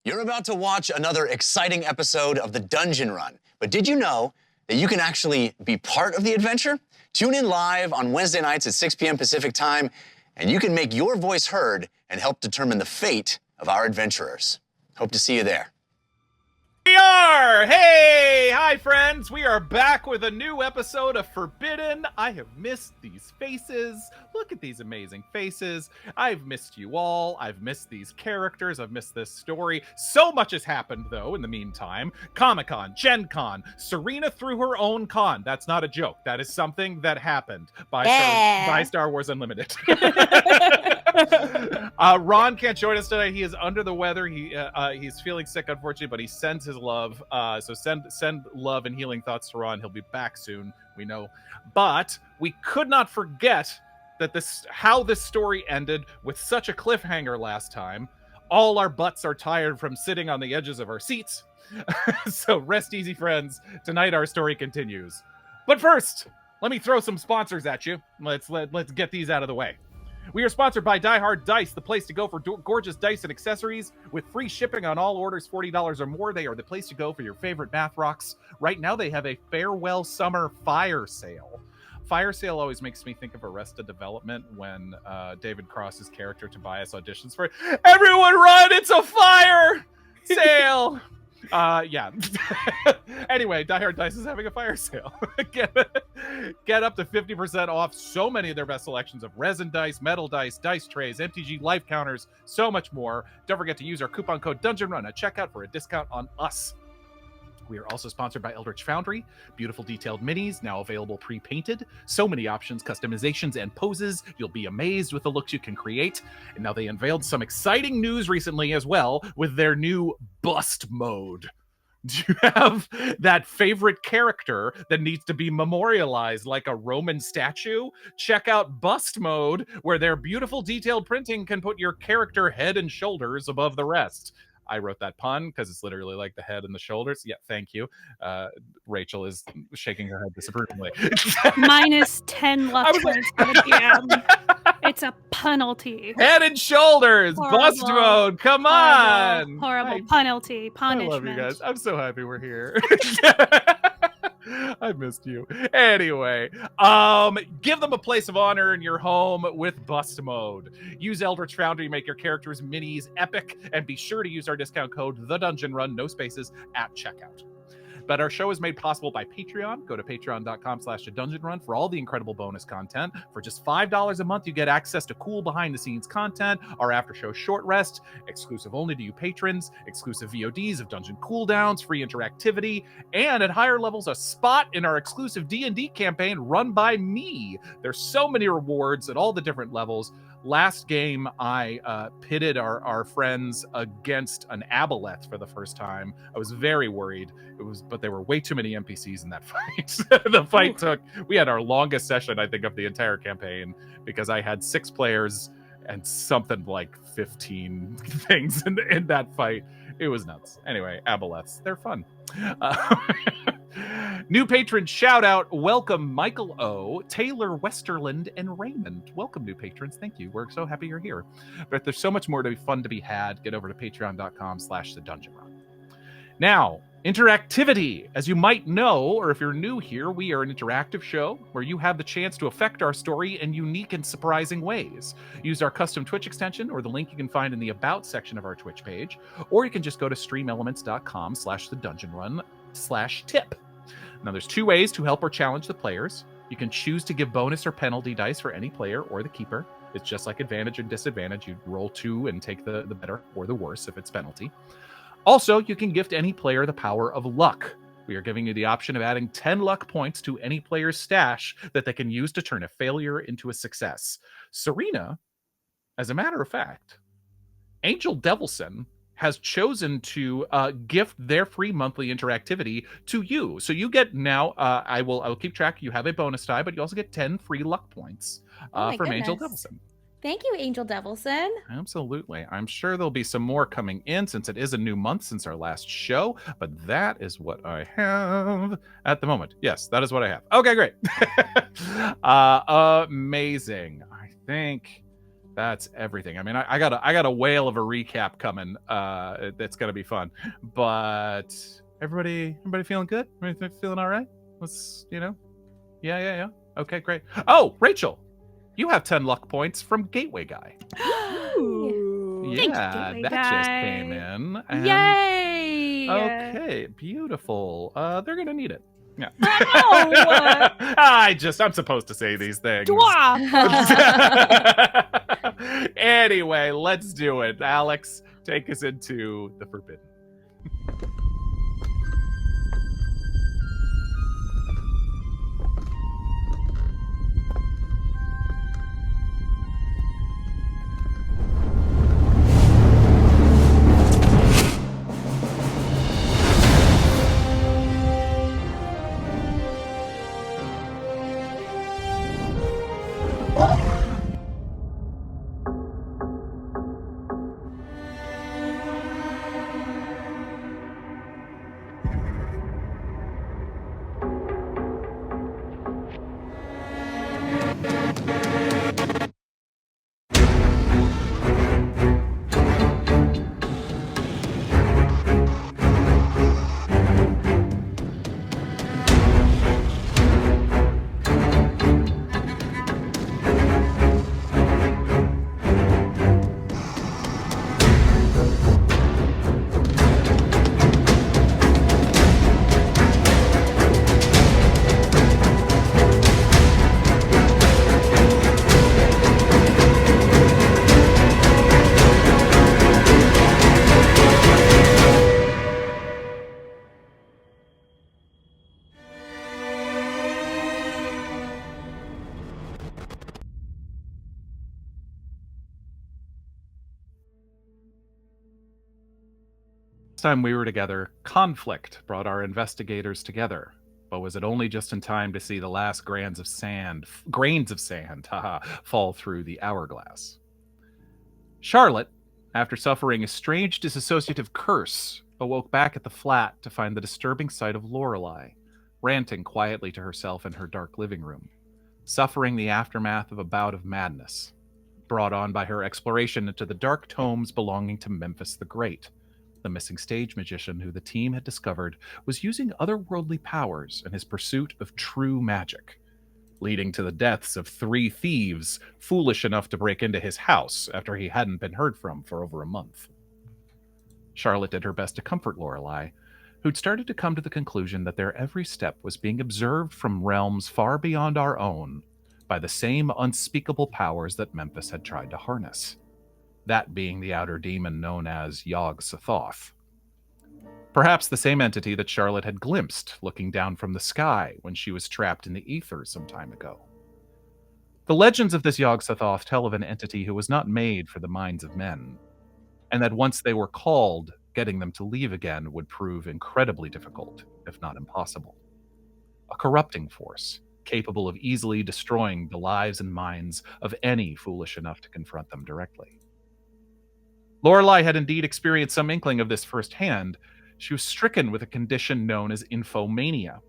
You're about to watch another exciting episode of the Dungeon Run, but did you know that you can actually be part of the adventure? Tune in live on Wednesday nights at 6 p.m. Pacific time, and you can make your voice heard and help determine the fate of our adventurers. Hope to see you there. We are! Hey! Hi, friends! We are back with a new episode of Forbidden. I have missed these faces. Look at these amazing faces. I've missed you all. I've missed these characters. I've missed this story. So much has happened, though, in the meantime. Comic-Con, Gen Con, Surena threw her own con. That's not a joke. That is something that happened by Star Wars Unlimited. Ron can't join us tonight. He is under the weather. He's feeling sick, unfortunately, but he sends his love. So send love and healing thoughts to Ron. He'll be back soon, we know. But we could not forget that how this story ended with such a cliffhanger last time. All our butts are tired from sitting on the edges of our seats. So rest easy, friends. Tonight our story continues. But first, let me throw some sponsors at you. Let's get these out of the way. We are sponsored by Die Hard Dice, the place to go for gorgeous dice and accessories. With free shipping on all orders $40 or more, they are the place to go for your favorite math rocks. Right now, they have a Farewell Summer Fire Sale. Fire Sale always makes me think of Arrested Development when David Cross's character Tobias auditions for it. Everyone run! It's a fire sale! Yeah. Anyway, Die Hard Dice is having a fire sale. Get up to 50% off so many of their best selections of resin dice, metal dice, dice trays, MTG life counters, so much more. Don't forget to use our coupon code DungeonRun at checkout for a discount on us. We are also sponsored by Eldritch Foundry. Beautiful detailed minis, now available pre-painted. So many options, customizations, and poses. You'll be amazed with the looks you can create. And now they unveiled some exciting news recently as well with their new Bust mode. Do you have that favorite character that needs to be memorialized like a Roman statue? Check out Bust mode, where their beautiful detailed printing can put your character head and shoulders above the rest. I wrote that pun because it's literally like the head and the shoulders. Yeah, thank you. Rachel is shaking her head disapprovingly. Minus 10 luck points for the DM. It's a penalty. Head and shoulders. Horrible. Bust mode. Come on. Horrible penalty. Punishment. I love you guys. I'm so happy we're here. I missed you. Anyway, give them a place of honor in your home with Bust mode. Use Eldritch Foundry to make your characters' minis epic, and be sure to use our discount code TheDungeonRun, no spaces, at checkout. But our show is made possible by Patreon. Go to patreon.com/thedungeonrun for all the incredible bonus content. For just $5 a month, you get access to cool behind-the-scenes content, our after-show short rest, exclusive only to you patrons, exclusive VODs of dungeon cooldowns, free interactivity, and at higher levels, a spot in our exclusive D&D campaign run by me. There's so many rewards at all the different levels. Last game, I pitted our friends against an aboleth for the first time. I was very worried. But there were way too many NPCs in that fight. We had our longest session, I think, of the entire campaign, because I had 6 players and something like 15 things in that fight. It was nuts. Anyway, aboleths, they're fun. New patron shout out. Welcome Michael O, Taylor Westerland, and Raymond. Welcome, new patrons. Thank you. We're so happy you're here. But there's so much more to be fun to be had. Get over to patreon.com/thedungeonrun. Now, interactivity. As you might know, or if you're new here, we are an interactive show where you have the chance to affect our story in unique and surprising ways. Use our custom Twitch extension or the link you can find in the About section of our Twitch page, or you can just go to streamelements.com/thedungeonrun/tip. Now, there's 2 ways to help or challenge the players. You can choose to give bonus or penalty dice for any player or the keeper. It's just like advantage and disadvantage. You roll 2 and take the better or the worse if it's penalty. Also, you can gift any player the power of luck. We are giving you the option of adding 10 luck points to any player's stash that they can use to turn a failure into a success. Surena, as a matter of fact, Angel Devilson has chosen to gift their free monthly interactivity to you. So you get now, I will keep track. You have a bonus die, but you also get 10 free luck points from Angel Devilson. Thank you, Angel Devilson. Absolutely. I'm sure there'll be some more coming in since it is a new month since our last show, but that is what I have at the moment. Yes, that is what I have. Okay, great. Amazing. I think That's everything. I mean, I got a whale of a recap coming. That's gonna be fun. But everybody feeling good? Everybody feeling all right? Let's Yeah. Okay, great. Oh, Rachel, you have 10 luck points from Gateway Guy. Ooh. Yeah, Thank you, Gateway that just Guy. came in. And Yay! okay, beautiful. They're gonna need it. Yeah. No! I'm supposed to say these things. Dwarf! Anyway, let's do it. Alex, take us into the Forbidden. Time we were together, conflict brought our investigators together. But was it only just in time to see the last grains of sand, fall through the hourglass? Charlotte, after suffering a strange dissociative curse, awoke back at the flat to find the disturbing sight of Lorelei, ranting quietly to herself in her dark living room, suffering the aftermath of a bout of madness, brought on by her exploration into the dark tomes belonging to Memphis the Great. The missing stage magician who the team had discovered was using otherworldly powers in his pursuit of true magic, leading to the deaths of 3 thieves foolish enough to break into his house after he hadn't been heard from for over a month. Charlotte did her best to comfort Lorelei, who'd started to come to the conclusion that their every step was being observed from realms far beyond our own by the same unspeakable powers that Memphis had tried to harness. That being the outer demon known as Yog-Sothoth. Perhaps the same entity that Charlotte had glimpsed looking down from the sky when she was trapped in the ether some time ago. The legends of this Yog-Sothoth tell of an entity who was not made for the minds of men, and that once they were called, getting them to leave again would prove incredibly difficult, if not impossible. A corrupting force, capable of easily destroying the lives and minds of any foolish enough to confront them directly. Lorelei had indeed experienced some inkling of this firsthand. She was stricken with a condition known as infomania,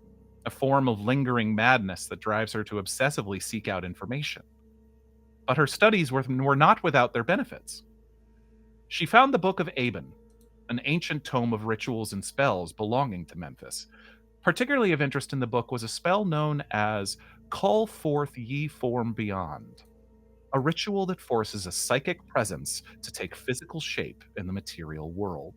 a form of lingering madness that drives her to obsessively seek out information. But her studies were not without their benefits. She found the Book of Aben, an ancient tome of rituals and spells belonging to Memphis. Particularly of interest in the book was a spell known as Call Forth Ye Form Beyond, a ritual that forces a psychic presence to take physical shape in the material world.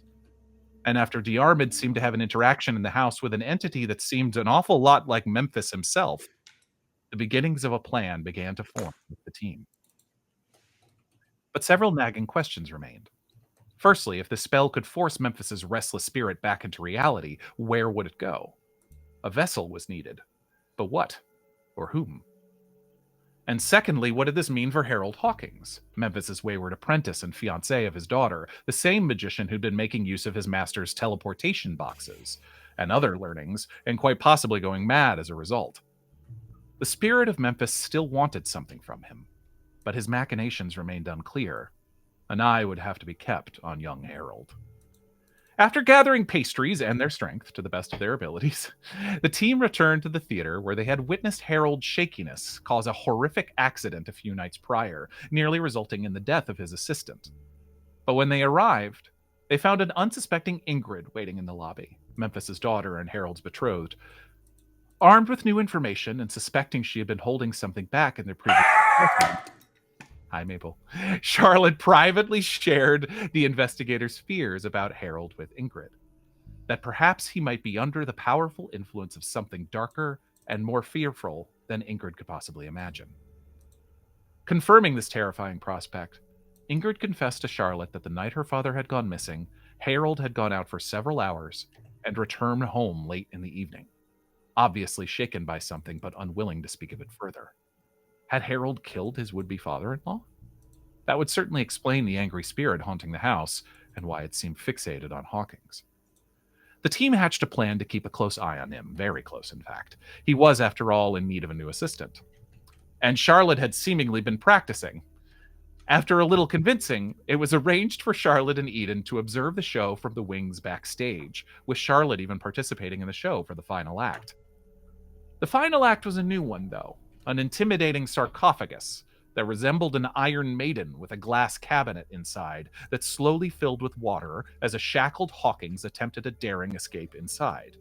And after Diarmuid seemed to have an interaction in the house with an entity that seemed an awful lot like Memphis himself, the beginnings of a plan began to form with the team. But several nagging questions remained. Firstly, if the spell could force Memphis's restless spirit back into reality, where would it go? A vessel was needed. But what? Or whom? And secondly, what did this mean for Harold Hawkins, Memphis's wayward apprentice and fiancé of his daughter, the same magician who'd been making use of his master's teleportation boxes and other learnings, and quite possibly going mad as a result? The spirit of Memphis still wanted something from him, but his machinations remained unclear. An eye would have to be kept on young Harold. After gathering pastries and their strength to the best of their abilities, the team returned to the theater where they had witnessed Harold's shakiness cause a horrific accident a few nights prior, nearly resulting in the death of his assistant. But when they arrived, they found an unsuspecting Ingrid waiting in the lobby, Memphis's daughter and Harold's betrothed. Armed with new information and suspecting she had been holding something back in their previous Hi, Maple. Charlotte privately shared the investigators' fears about Harold with Ingrid, that perhaps he might be under the powerful influence of something darker and more fearful than Ingrid could possibly imagine. Confirming this terrifying prospect, Ingrid confessed to Charlotte that the night her father had gone missing, Harold had gone out for several hours and returned home late in the evening, obviously shaken by something but unwilling to speak of it further. Had Harold killed his would-be father-in-law? That would certainly explain the angry spirit haunting the house and why it seemed fixated on Hawkins. The team hatched a plan to keep a close eye on him, very close in fact. He was, after all, in need of a new assistant. And Charlotte had seemingly been practicing. After a little convincing, it was arranged for Charlotte and Eden to observe the show from the wings backstage, with Charlotte even participating in the show for the final act. The final act was a new one, though. An intimidating sarcophagus that resembled an Iron Maiden with a glass cabinet inside that slowly filled with water as a shackled Hawkins attempted a daring escape inside.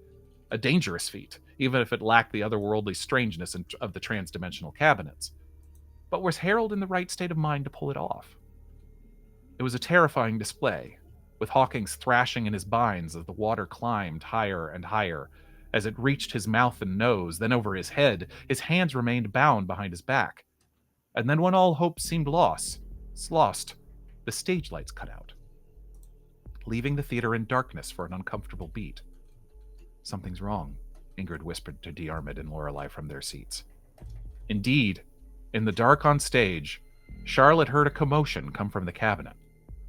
A dangerous feat, even if it lacked the otherworldly strangeness of the transdimensional cabinets. But was Harold in the right state of mind to pull it off? It was a terrifying display, with Hawkins thrashing in his binds as the water climbed higher and higher. As it reached his mouth and nose, then over his head, his hands remained bound behind his back. And then when all hope seemed lost, the stage lights cut out, leaving the theater in darkness for an uncomfortable beat. Something's wrong, Ingrid whispered to Diarmuid and Lorelei from their seats. Indeed, in the dark on stage, Charlotte heard a commotion come from the cabinet,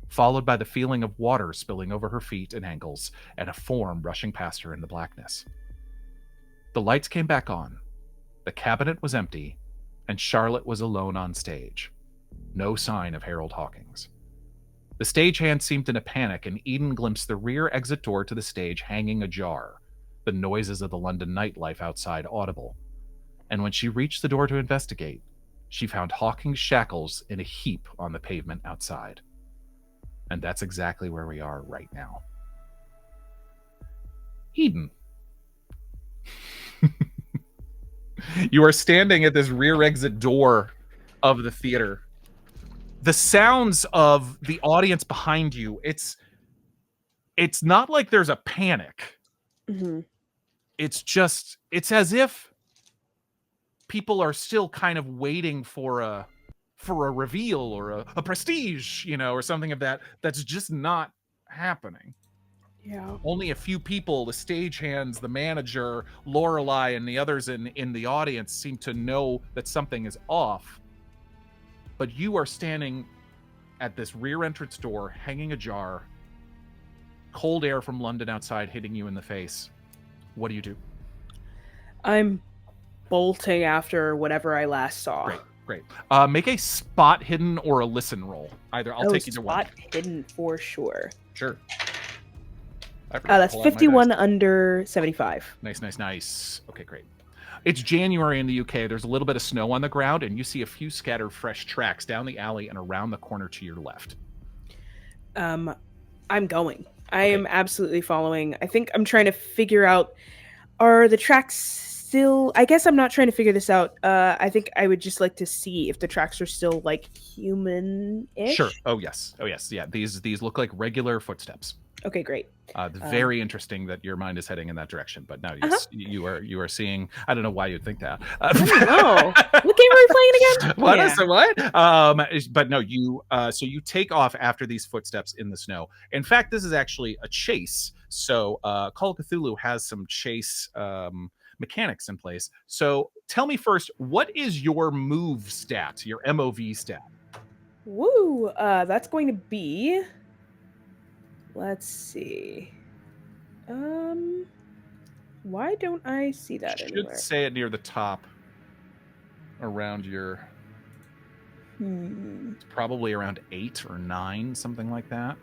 followed by the feeling of water spilling over her feet and ankles and a form rushing past her in the blackness. The lights came back on. The cabinet was empty, and Charlotte was alone on stage. No sign of Harold Hawkins. The stagehand seemed in a panic, and Eden glimpsed the rear exit door to the stage hanging ajar, the noises of the London nightlife outside audible. And when she reached the door to investigate, she found Hawkins' shackles in a heap on the pavement outside. And that's exactly where we are right now. Eden. You are standing at this rear exit door of the theater. The sounds of the audience behind you, it's not like there's a panic. Mm-hmm. It's as if people are still kind of waiting for a reveal or a prestige, or something of that's just not happening. Yeah. Only a few people, the stagehands, the manager, Lorelei, and the others in the audience seem to know that something is off. But you are standing at this rear entrance door, hanging ajar, cold air from London outside hitting you in the face. What do you do? I'm bolting after whatever I last saw. Great. Make a spot hidden or a listen roll. I'll take either one. Spot hidden for sure. Sure. That's 51 under 75. Nice. Okay, great. It's January in the UK. There's a little bit of snow on the ground, and you see a few scattered fresh tracks down the alley and around the corner to your left. I'm going. I am absolutely following. I think I'm trying to figure out, are the tracks still... I guess I'm not trying to figure this out. I think I would just like to see if the tracks are still, like, human-ish. Sure. Oh, yes. Yeah, these look like regular footsteps. Okay, great. Very interesting that your mind is heading in that direction. But no, yes, you are seeing. I don't know why you'd think that. I don't know. What game are we playing again? What? Yeah. So what? But no, so you take off after these footsteps in the snow. In fact, this is actually a chase. So Call of Cthulhu has some chase mechanics in place. So tell me first, what is your move stat? Your MOV stat? Woo! That's going to be... Let's see. Why don't I see that anywhere? Should say it near the top, around your. It's probably around 8 or 9, something like that.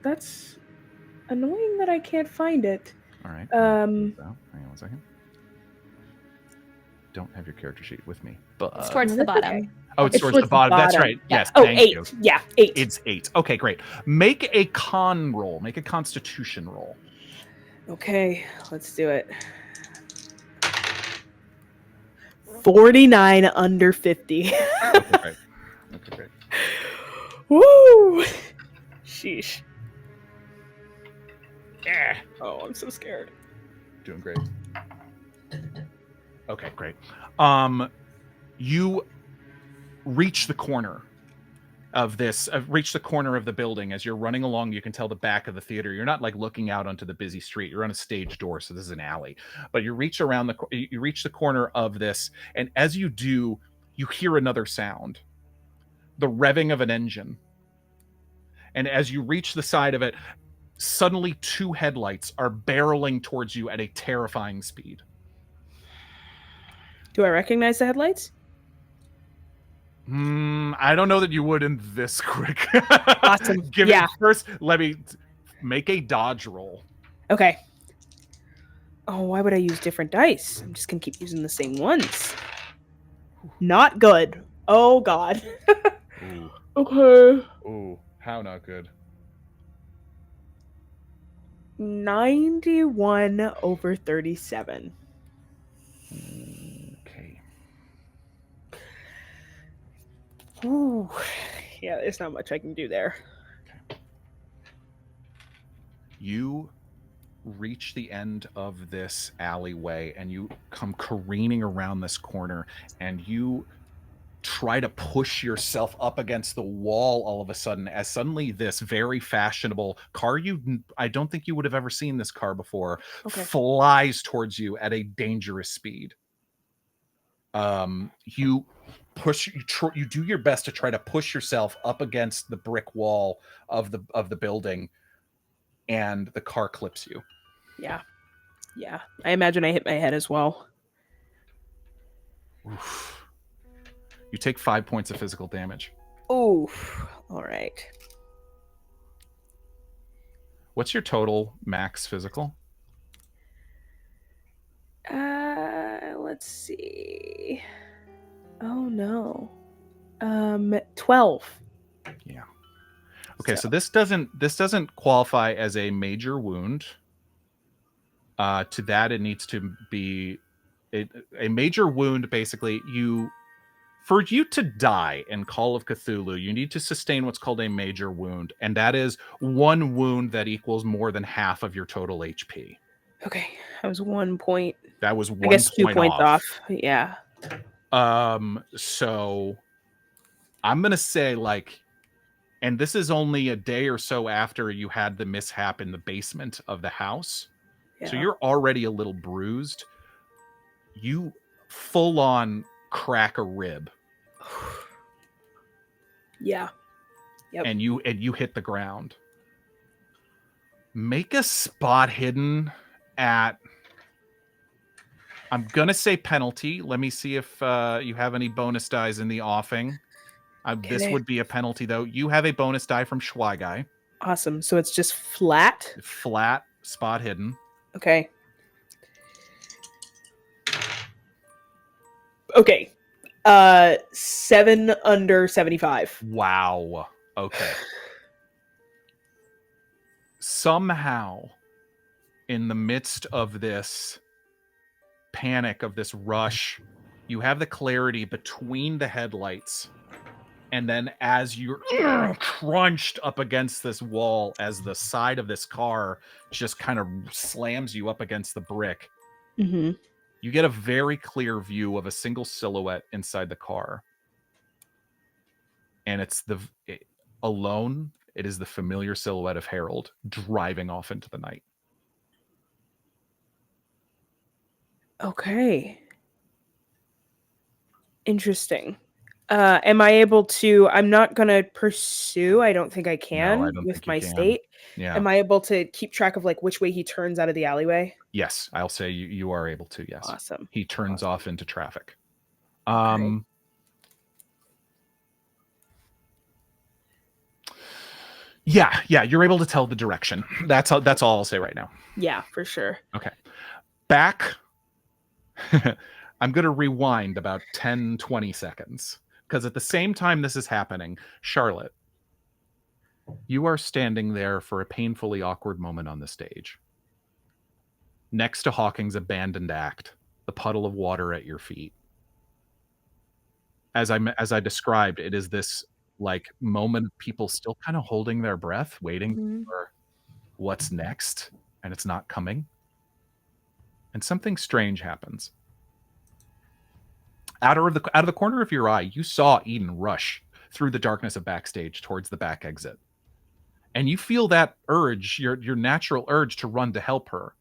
That's annoying that I can't find it. All right. Um, Hang on one second. Don't have your character sheet with me, but It's towards the that's bottom. okay. oh, it's towards the bottom. That's right. Yeah. Yes. Oh, Thank 8. you. Yeah, 8. It's 8. Okay, great. Make a con roll. Make a Constitution roll. Okay, let's do it. 49 under 50. Okay, great. Okay, great. Woo! Sheesh. Yeah. Oh, I'm so scared. Doing great. Okay, great. You reach the corner of this, reach the corner of the building. As you're running along, you can tell the back of the theater. You're not like looking out onto the busy street. You're on a stage door, so this is an alley. But you reach the corner of this, and as you do, you hear another sound. The revving of an engine. And as you reach the side of it, suddenly 2 headlights are barreling towards you at a terrifying speed. Do I recognize the headlights? I don't know that you would in this quick. Awesome. First, let me make a dodge roll. Okay. Oh, why would I use different dice? I'm just gonna keep using the same ones. Not good. Oh god. Ooh. Okay. Ooh, how not good. 91 over 37. Okay. Ooh. Yeah, there's not much I can do there. You reach the end of this alleyway and you come careening around this corner and you try to push yourself up against the wall all of a sudden, as suddenly this very fashionable car, I don't think you would have ever seen this car before, flies towards you at a dangerous speed. You do your best to try to push yourself up against the brick wall of the building, and the car clips you. Yeah. I imagine I hit my head as well. Oof. You take 5 points of physical damage. Oof. All right. What's your total max physical? Let's see. Oh no. 12. Yeah. Okay, so this doesn't qualify as a major wound. To that, it needs to be a major wound. Basically, for you to die in Call of Cthulhu, you need to sustain what's called a major wound, and that is 1 wound that equals more than half of your total HP. Okay, that was 1 point. That was 1 I guess 2 point points off. Yeah. So I'm gonna say, like, and this is only a day or so after you had the mishap in the basement of the house. Yeah. So you're already a little bruised. You full on crack a rib. Yeah. Yep. And you hit the ground. Make a spot hidden at, I'm gonna say penalty. Let me see if you have any bonus dice in the offing. This would be a penalty though. You have a bonus die from Schweigai. Awesome. So it's just flat? Flat, spot hidden. Okay. Okay. 7 under 75. Wow. Okay. Somehow, in the midst of this panic, of this rush, you have the clarity between the headlights. And then as you're crunched up against this wall, as the side of this car just kind of slams you up against the brick, Mm-hmm. you get a very clear view of a single silhouette inside the car. And it's alone, it is the familiar silhouette of Harold driving off into the night. Okay. Interesting. Am I able to, I'm not going to pursue, I don't think I can, No, I don't with think you my can. state. Yeah. Am I able to keep track of like which way he turns out of the alleyway? Yes, I'll say you are able to, yes. Awesome. He turns off into traffic. Yeah, you're able to tell the direction. That's all I'll say right now. Yeah, for sure. Okay. Back. I'm going to rewind about 10, 20 seconds. Because at the same time this is happening, Charlotte, you are standing there for a painfully awkward moment on the stage. Next to Hawking's abandoned act, the puddle of water at your feet. As I described, it is this like moment of people still kind of holding their breath, waiting for what's next, and it's not coming. And something strange happens. Out of the corner of your eye, you saw Eden rush through the darkness of backstage towards the back exit. And you feel that urge, your natural urge to run to help her.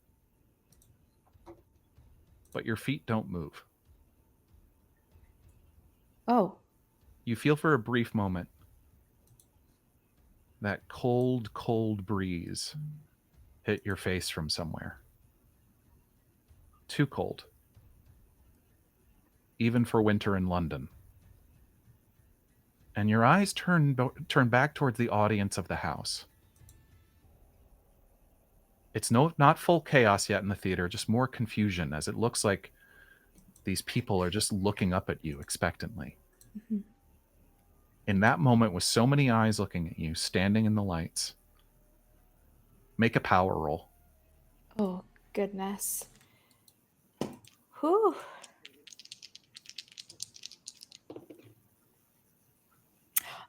But your feet don't move. Oh. You feel for a brief moment that cold, cold breeze hit your face from somewhere. Too cold. Even for winter in London. And your eyes turn back towards the audience of the house. It's not full chaos yet in the theater, just more confusion, as it looks like these people are just looking up at you expectantly. Mm-hmm. In that moment, with so many eyes looking at you, standing in the lights, make a power roll. Oh, goodness. Whew.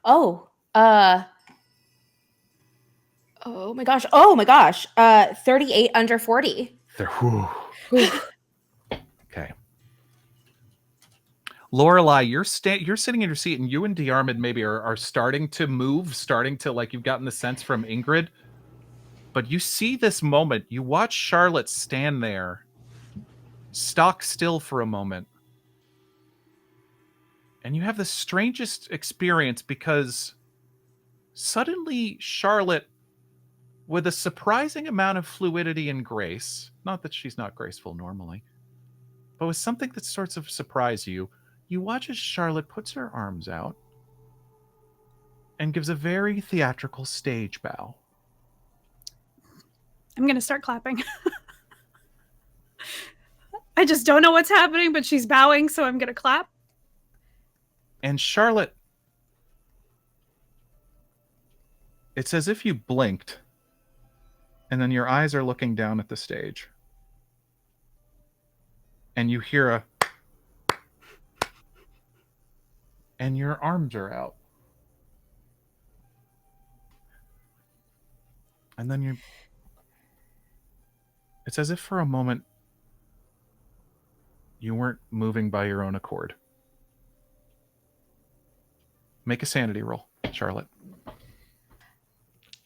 Oh, oh my gosh. 38 under 40. Okay. Lorelei, you're sitting in your seat, and you and Diarmuid maybe are starting to move, like you've gotten the sense from Ingrid. But you see this moment. You watch Charlotte stand there, stock still for a moment. And you have the strangest experience, because suddenly Charlotte, with a surprising amount of fluidity and grace, not that she's not graceful normally, but with something that sorts of surprised you, you watch as Charlotte puts her arms out and gives a very theatrical stage bow. I'm going to start clapping. I just don't know what's happening, but she's bowing, so I'm going to clap. And Charlotte, it's as if you blinked, and then your eyes are looking down at the stage. And you hear a... and your arms are out. And then it's as if for a moment you weren't moving by your own accord. Make a sanity roll, Charlotte.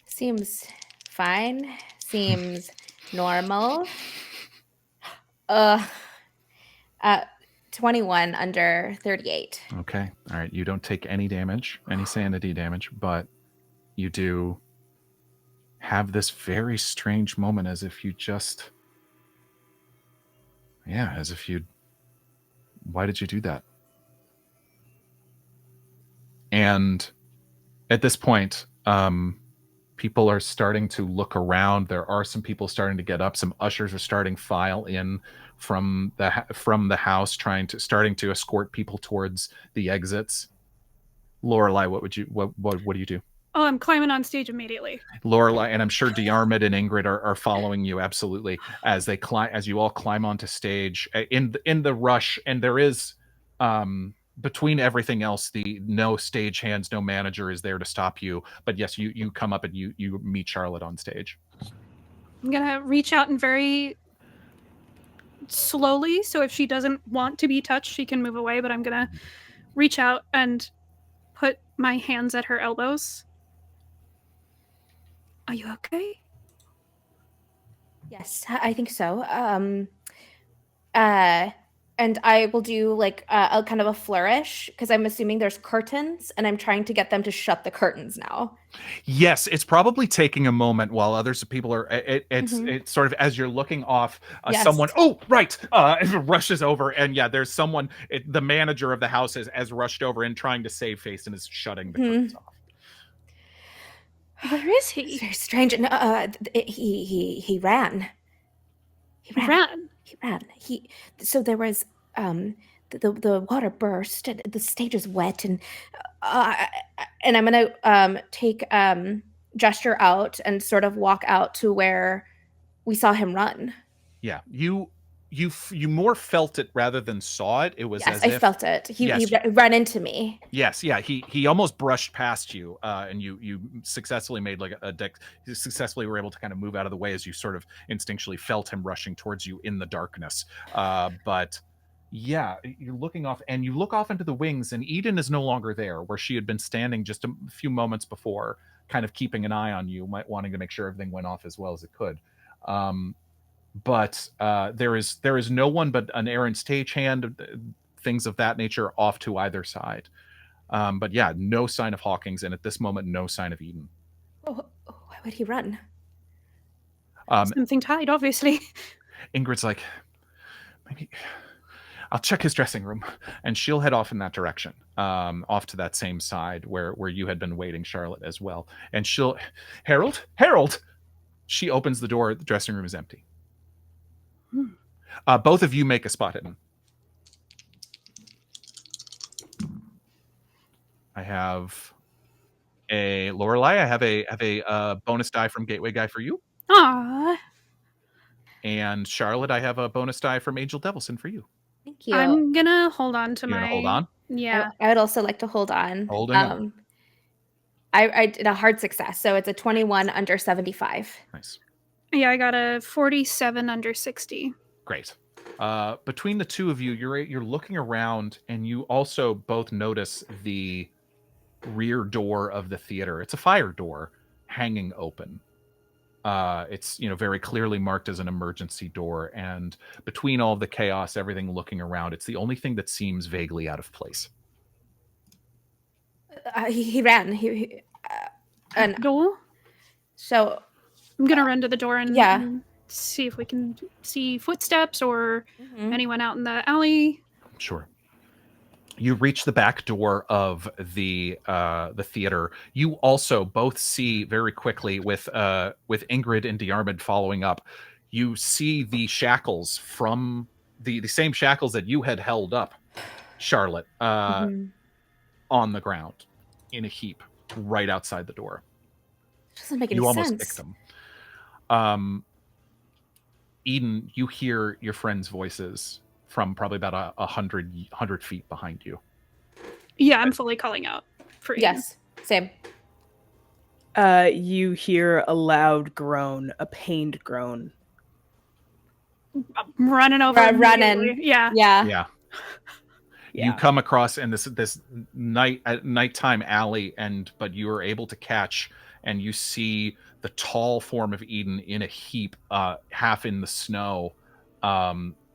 Seems fine. Seems normal. 21 under 38. Okay. All right. You don't take any damage, any sanity damage, but you do have this very strange moment, as if you just... yeah, as if you... why did you do that? And at this point, people are starting to look around. There are some people starting to get up. Some ushers are starting file in from the house, starting to escort people towards the exits. Lorelei, what do you do? Oh, I'm climbing on stage immediately. Lorelei, and I'm sure Diarmuid and Ingrid are following you absolutely as you all climb onto stage in the rush. And there is between everything else, the no stage hands, no manager is there to stop you. But yes, you come up and you meet Charlotte on stage. I'm gonna reach out and very slowly, so if she doesn't want to be touched, she can move away, but I'm gonna reach out and put my hands at her elbows. Are you okay? Yes, I think so. And I will do like a kind of a flourish, because I'm assuming there's curtains, and I'm trying to get them to shut the curtains now. Yes, it's probably taking a moment while people are. It's sort of as you're looking off. Yes. Someone, rushes over, and there's someone. The manager of the house has rushed over and trying to save face and is shutting the curtains off. Where is he? It's very strange. And he ran. He ran. Ran. He ran. So there was the water burst and the stage is wet and I'm gonna take gesture out and sort of walk out to where we saw him run. Yeah, you more felt it rather than saw it. It was Yes, as I if felt it. He Yes. ran into me. Yes, yeah, he almost brushed past you, and you successfully made like a deck. You successfully were able to kind of move out of the way as you sort of instinctually felt him rushing towards you in the darkness. But yeah, you're looking off, and you look off into the wings, and Eden is no longer there, where she had been standing just a few moments before, kind of keeping an eye on you, wanting to make sure everything went off as well as it could. But there is no one but an errant stagehand, things of that nature off to either side. But yeah, no sign of Hawkins, and at this moment, no sign of Eden. Oh, why would he run? Something tied, obviously. Ingrid's like, maybe I'll check his dressing room, and she'll head off in that direction, off to that same side where you had been waiting, Charlotte, as well. And she'll, Harold. She opens the door. The dressing room is empty. Both of you make a spot hidden. I have a Lorelei. I have a bonus die from Gateway Guy for you. Aww. And Charlotte, I have a bonus die from Angel Devilson for you. Thank you. I'm gonna hold on to You my. gonna hold on? Yeah. I would also like to hold on. Holding on. I did a hard success, so it's a 21 under 75. Nice. Yeah, I got a 47 under 60. Great. Between the two of you, you're looking around, and you also both notice the rear door of the theater. It's a fire door hanging open. It's very clearly marked as an emergency door, and between all of the chaos, everything looking around, it's the only thing that seems vaguely out of place. He ran. And Door? so I'm gonna run to the door and, yeah. and see if we can see footsteps or Mhm. anyone out in the alley. Sure. You reach the back door of the theater. You also both see very quickly, with Ingrid and Diarmuid following up, you see the shackles from the same shackles that you had held up, Charlotte, Mhm. on the ground in a heap right outside the door. Doesn't make any You sense. almost picked them. Eden, you hear your friends' voices from probably about 100 feet behind you. Yeah, I'm fully calling out for Eden. Yes, same. You hear a loud groan, a pained groan. I'm running over. Running. immediately. Yeah. Yeah. Yeah. Yeah. You come across in this nighttime alley, but you are able to catch, and you see the tall form of Eden in a heap, half in the snow,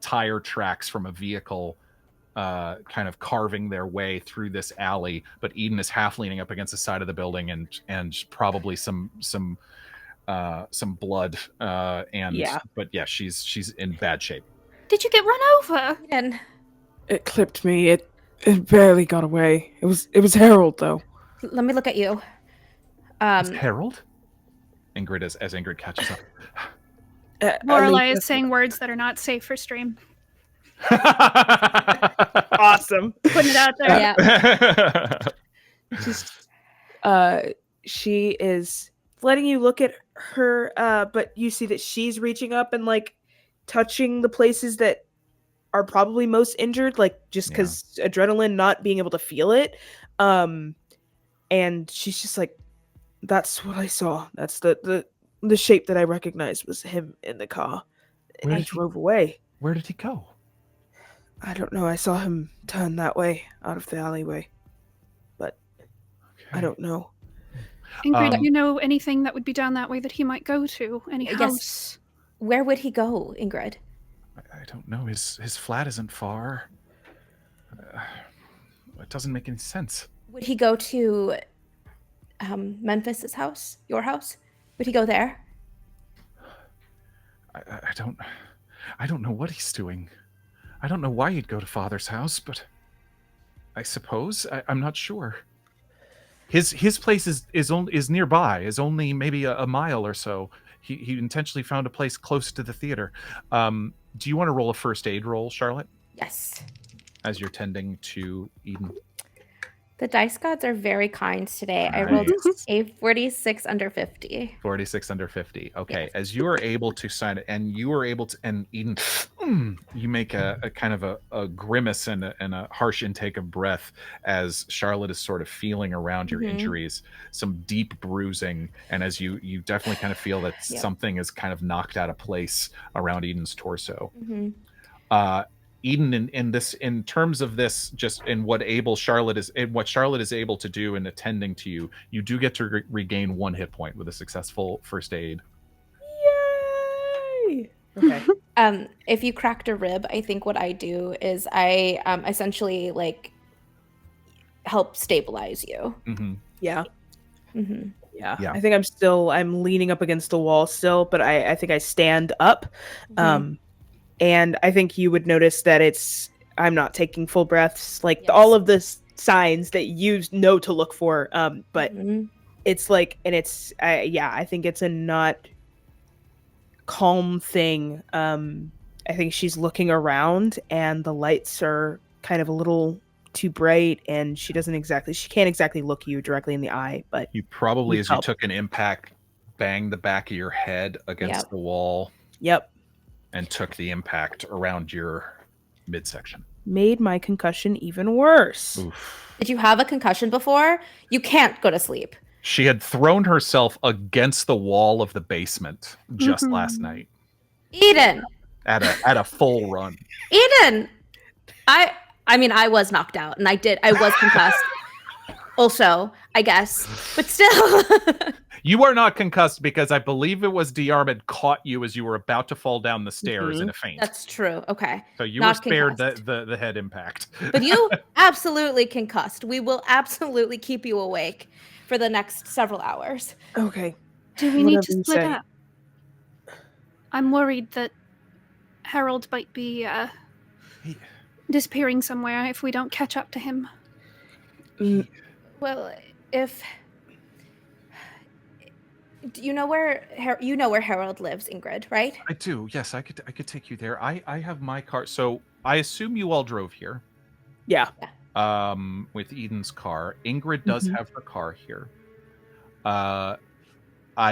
tire tracks from a vehicle, kind of carving their way through this alley. But Eden is half leaning up against the side of the building, and probably some blood. Yeah. But yeah, she's in bad shape. Did you get run over? And It clipped me. It barely got away. It was Harold though. let me look at you. Is Harold? Ingrid, as Ingrid catches up. Lorelei is saying words that are not safe for stream. Awesome. Putting it out there. Yeah. Just she is letting you look at her, but you see that she's reaching up and like touching the places that are probably most injured, like just because adrenaline, not being able to feel it. And she's just like, that's what I saw. That's the shape that I recognized was him in the car. And he drove away. Where did he go? I don't know. I saw him turn that way out of the alleyway. But I don't know. Ingrid, do you know anything that would be down that way that he might go to? Any Yes. house? Where would he go, Ingrid? I don't know. His flat isn't far. It doesn't make any sense. Would he go to Memphis's house? Your house? Would he go there? I don't know what he's doing. I don't know why he'd go to Father's house, but I suppose I'm not sure. His place is nearby, is only maybe a mile or so. He intentionally found a place close to the theater. Do you want to roll a first aid roll, Charlotte, Yes. as you're tending to Eden? The dice gods are very kind today. I rolled Nice. a 46 under 50. 46 under 50. Okay. Yes. As you are able to sign it, and you are able to, and Eden, you make a kind of a grimace and a harsh intake of breath as Charlotte is sort of feeling around your injuries, some deep bruising. And as you definitely kind of feel that something is kind of knocked out of place around Eden's torso. Eden, in terms of this, just in what Charlotte is able to do in attending to you, you do get to regain 1 hit point with a successful first aid. Yay! Okay. If you cracked a rib, I think what I do is I essentially like help stabilize you. Yeah. Mm-hmm. Yeah. Yeah. I think I'm leaning up against the wall still, but I think I stand up. And I think you would notice that I'm not taking full breaths, like all of the signs that you know to look for. But it's like, and I think it's a not calm thing. I think she's looking around and the lights are kind of a little too bright and she can't exactly look you directly in the eye, but You probably, as you help. took an impact, banged the back of your head against the wall. Yep. And took the impact around your midsection. Made my concussion even worse. Oof. Did you have a concussion before? You can't go to sleep. She had thrown herself against the wall of the basement just last night. Eden! At a full run. Eden! I mean, I was knocked out, and I was concussed. Also, I guess. But still. You are not concussed because I believe it was Diarmuid caught you as you were about to fall down the stairs in a faint. That's true. Okay. So you Not were spared concussed. the head impact. But you absolutely concussed. We will absolutely keep you awake for the next several hours. Okay. Do we need Whatever to you split say. up? I'm worried that Harold might be disappearing somewhere if we don't catch up to him. Well, if you know where Harold lives, Ingrid, right? I do. Yes, I could take you there. I have my car. So I assume you all drove here. Yeah. With Eden's car. Ingrid does have her car here. I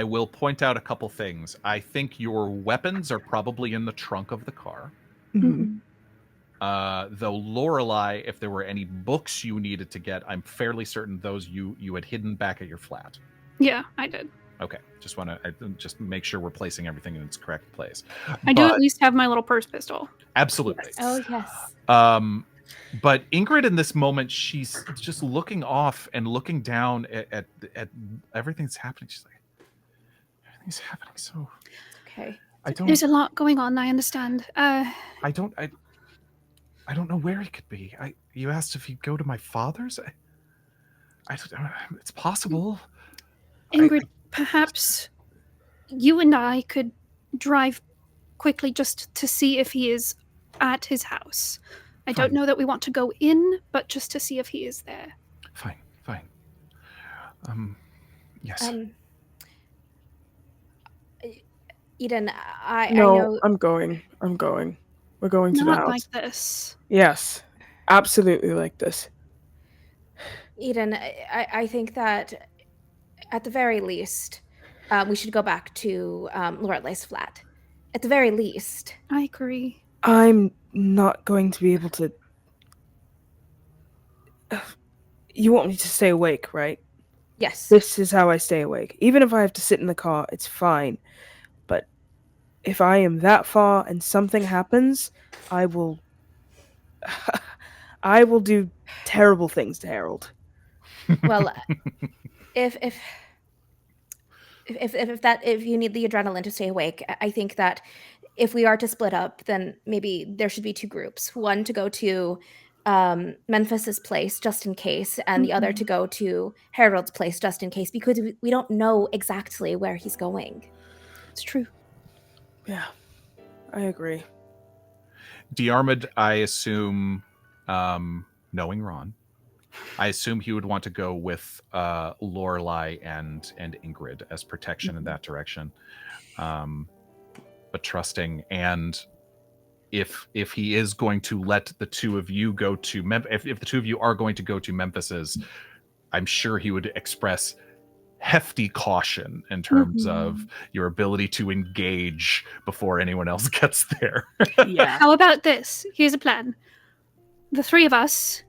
will point out a couple things. I think your weapons are probably in the trunk of the car. Though Lorelei, if there were any books you needed to get, I'm fairly certain those you had hidden back at your flat. Yeah, I did. Okay, just want to just make sure we're placing everything in its correct place. I do at least have my little purse pistol. Absolutely. Oh, yes. But Ingrid, in this moment, she's just looking off and looking down at everything's happening. She's like, everything's happening so. Okay. There's a lot going on. I understand. I don't know where he could be. You asked if he'd go to my father's. It's possible. Ingrid, perhaps you and I could drive quickly just to see if he is at his house. I don't know that we want to go in, but just to see if he is there. Fine. Yes. Eden, I No, know. I'm going. We're going to the Not house. like this. Yes, absolutely like this. Eden, I think that at the very least, we should go back to Lorelei's flat. At the very least. I agree. I'm not going to be able to. You want me to stay awake, right? Yes. This is how I stay awake. Even if I have to sit in the car, it's fine. But if I am that far and something happens, I will do terrible things to Harold. Well, if you need the adrenaline to stay awake, I think that if we are to split up, then maybe there should be 2 groups. One to go to Memphis's place just in case, and the other to go to Harold's place just in case, because we don't know exactly where he's going. It's true. Yeah, I agree. Diarmuid, I assume, knowing Ron, I assume he would want to go with Lorelei and Ingrid as protection in that direction. But trusting, and if he is going to let the two of you go to if the two of you are going to go to Memphis's, I'm sure he would express hefty caution in terms of your ability to engage before anyone else gets there. Yeah. How about this? Here's a plan. The three of us,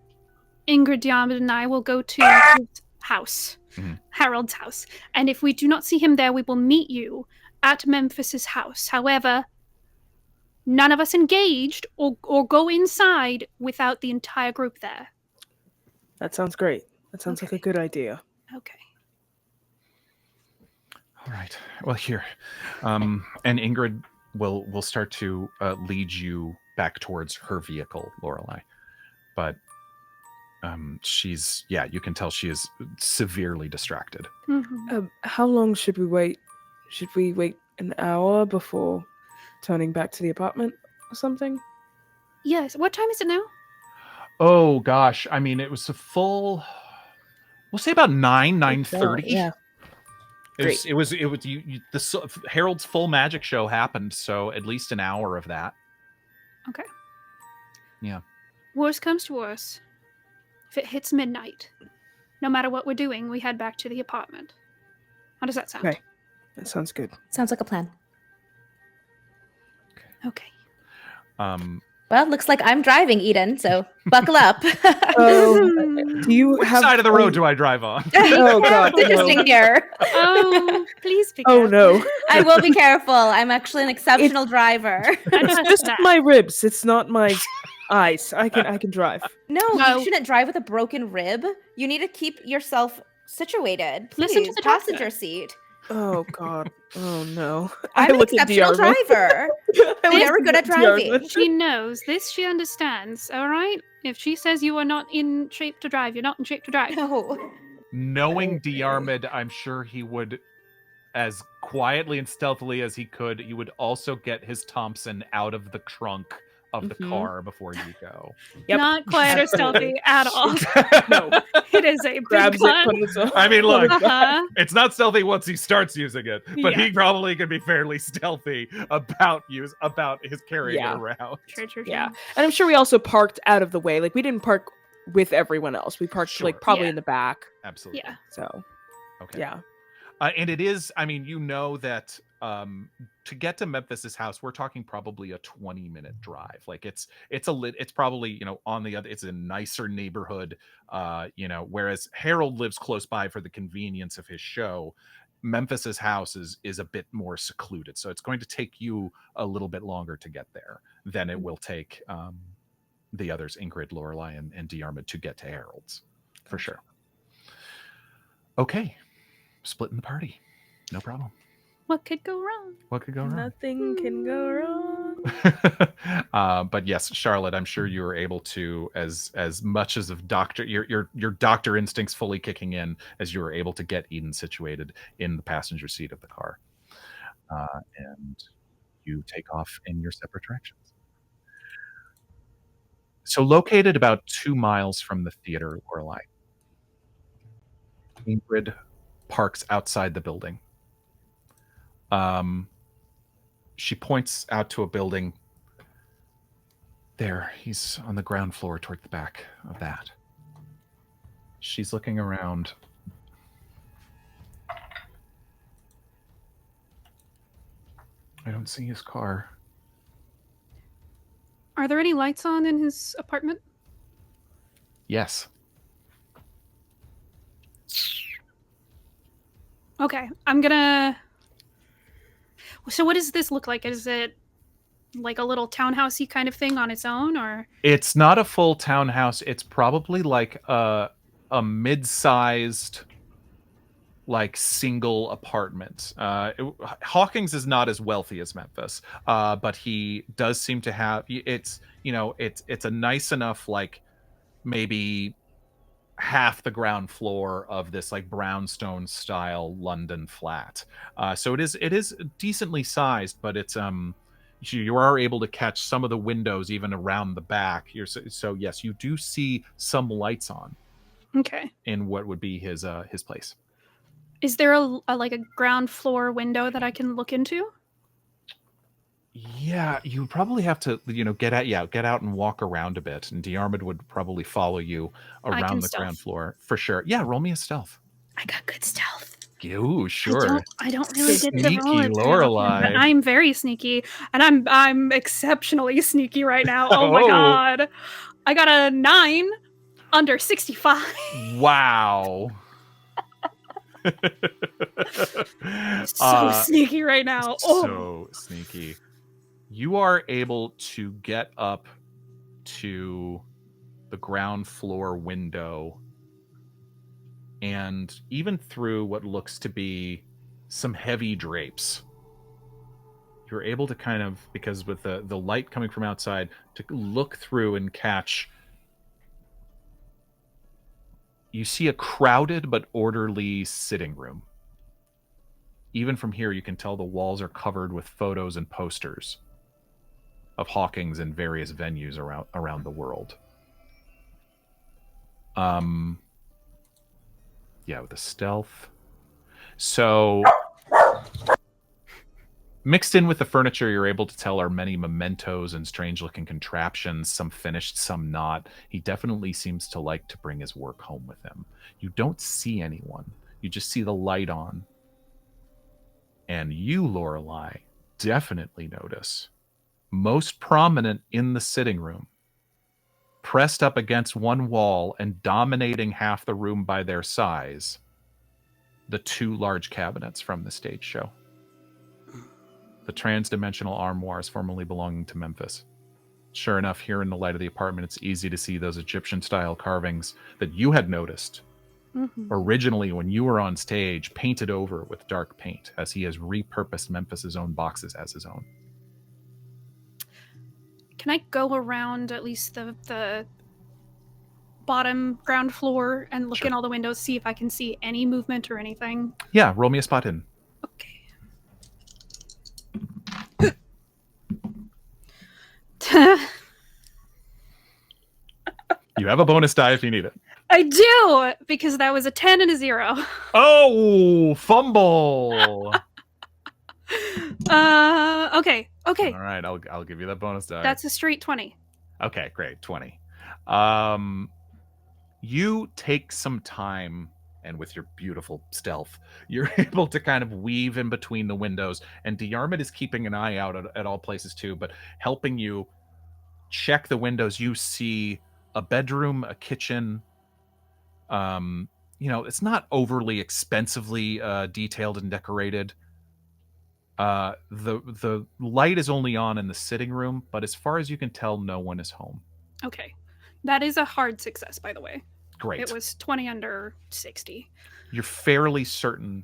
Ingrid, Diarmuid, and I, will go to his house, Harold's house. And if we do not see him there, we will meet you at Memphis's house. However, none of us engaged or go inside without the entire group there. That sounds great. That sounds like a good idea. Okay. All right. Well, here, and Ingrid will start to lead you back towards her vehicle, Lorelei. But she's, you can tell she is severely distracted. How long should we wait? Should we wait an hour before turning back to the apartment or something? Yes. What time is it now? Oh gosh, I mean, it was a full. We'll say about 9:30. Yeah. It was Harold's full magic show happened, so at least an hour of that. Okay. Yeah. Worst comes to worst. If it hits midnight, no matter what we're doing, we head back to the apartment. How does that sound? Okay. That sounds good. Sounds like a plan. Okay. Well, looks like I'm driving, Eden, so buckle up. Do you Which have side of the road do I drive on? Oh god. It's interesting here. Oh, please be Oh careful. no. I will be careful. I'm actually an exceptional driver. It's just my ribs. It's not my eyes. I can drive. No, No. you shouldn't drive with a broken rib. You need to keep yourself situated. Please, Listen to the doctor. passenger seat. Oh god. Oh no. I'm an look at exceptional Diarmuid. driver. I'm very good at driving. Diarmuid. She knows this. She understands. All right. If she says you are not in shape to drive, you're not in shape to drive. No. Knowing Diarmuid, I'm sure he would, as quietly and stealthily as he could, he would also get his Thompson out of the trunk of the car before you go. Yep. Not quiet or stealthy at all. No. It is a big Grabs it, plan. puts it on. I mean, look, Uh-huh. it's not stealthy once he starts using it, but Yeah. he probably could be fairly stealthy about his carrying Yeah. it around. True. Yeah. And I'm sure we also parked out of the way. Like we didn't park with everyone else. We parked Sure. like probably Yeah. in the back. Absolutely. Yeah. So Okay. yeah. And it is, I mean, you know that to get to Memphis's house, we're talking probably a 20-minute drive. Like it's probably, on the other, it's a nicer neighborhood, whereas Harold lives close by for the convenience of his show. Memphis's house is a bit more secluded. So it's going to take you a little bit longer to get there than it will take the others, Ingrid, Lorelei, and Diarmuid, to get to Harold's, for sure. Okay. Splitting the party. No problem. What could go wrong? What could go wrong? Nothing can go wrong. But yes, Charlotte, I'm sure you were able to, as much as of your doctor instincts fully kicking in, as you were able to get Eden situated in the passenger seat of the car, and you take off in your separate directions. So, located about 2 miles from the theater, Lorelei, Ingrid parks outside the building. She points out to a building. There, he's on the ground floor toward the back of that. She's looking around. I don't see his car. Are there any lights on in his apartment? Yes. Okay, I'm gonna. So, what does this look like? Is it like a little townhousey kind of thing on its own, or? It's not a full townhouse. It's probably like a mid-sized, like single apartment. Hawkins is not as wealthy as Memphis, but he does seem to have. It's a nice enough, like maybe half the ground floor of this like brownstone style London flat. So it is decently sized, but it's you are able to catch some of the windows even around the back. So yes, you do see some lights on. Okay. in what would be his place. Is there a ground floor window that I can look into? Yeah, you would probably have to, get out and walk around a bit, and Diarmuid would probably follow you I around can the ground stealth. floor for sure. Yeah, roll me a stealth. I got good stealth. Ooh, sure. I don't really get to Sneaky roll it very often, Lorelei. but I'm very sneaky, and I'm exceptionally sneaky right now. Oh my Oh. god. I got a 9 under 65. Wow. So sneaky right now. Oh. So sneaky. You are able to get up to the ground floor window and even through what looks to be some heavy drapes. You're able to kind of, because with the light coming from outside, to look through and catch. You see a crowded but orderly sitting room. Even from here, you can tell the walls are covered with photos and posters of hawkings in various venues around the world. Yeah, with the stealth. So mixed in with the furniture, you're able to tell are many mementos and strange-looking contraptions, some finished, some not. He definitely seems to like to bring his work home with him. You don't see anyone. You just see the light on. And you, Lorelei, definitely notice, most prominent in the sitting room, pressed up against one wall and dominating half the room by their size, the 2 large cabinets from the stage show. The trans-dimensional armoires formerly belonging to Memphis. Sure enough, here in the light of the apartment, it's easy to see those Egyptian-style carvings that you had noticed originally when you were on stage, painted over with dark paint, as he has repurposed Memphis's own boxes as his own. Can I go around at least the bottom ground floor and look in all the windows, see if I can see any movement or anything? Yeah, roll me a spot hidden. Okay. You have a bonus die if you need it. I do, because that was a 10 and a 0. Oh, fumble. Okay. All right, I'll give you that bonus die. That's a straight 20. Okay, great. 20. You take some time, and with your beautiful stealth, you're able to kind of weave in between the windows, and Diarmuid is keeping an eye out at all places too, but helping you check the windows. You see a bedroom, a kitchen. It's not overly expensively detailed and decorated. The light is only on in the sitting room, but as far as you can tell, no one is home. Okay. That is a hard success, by the way. Great. It was 20 under 60. You're fairly certain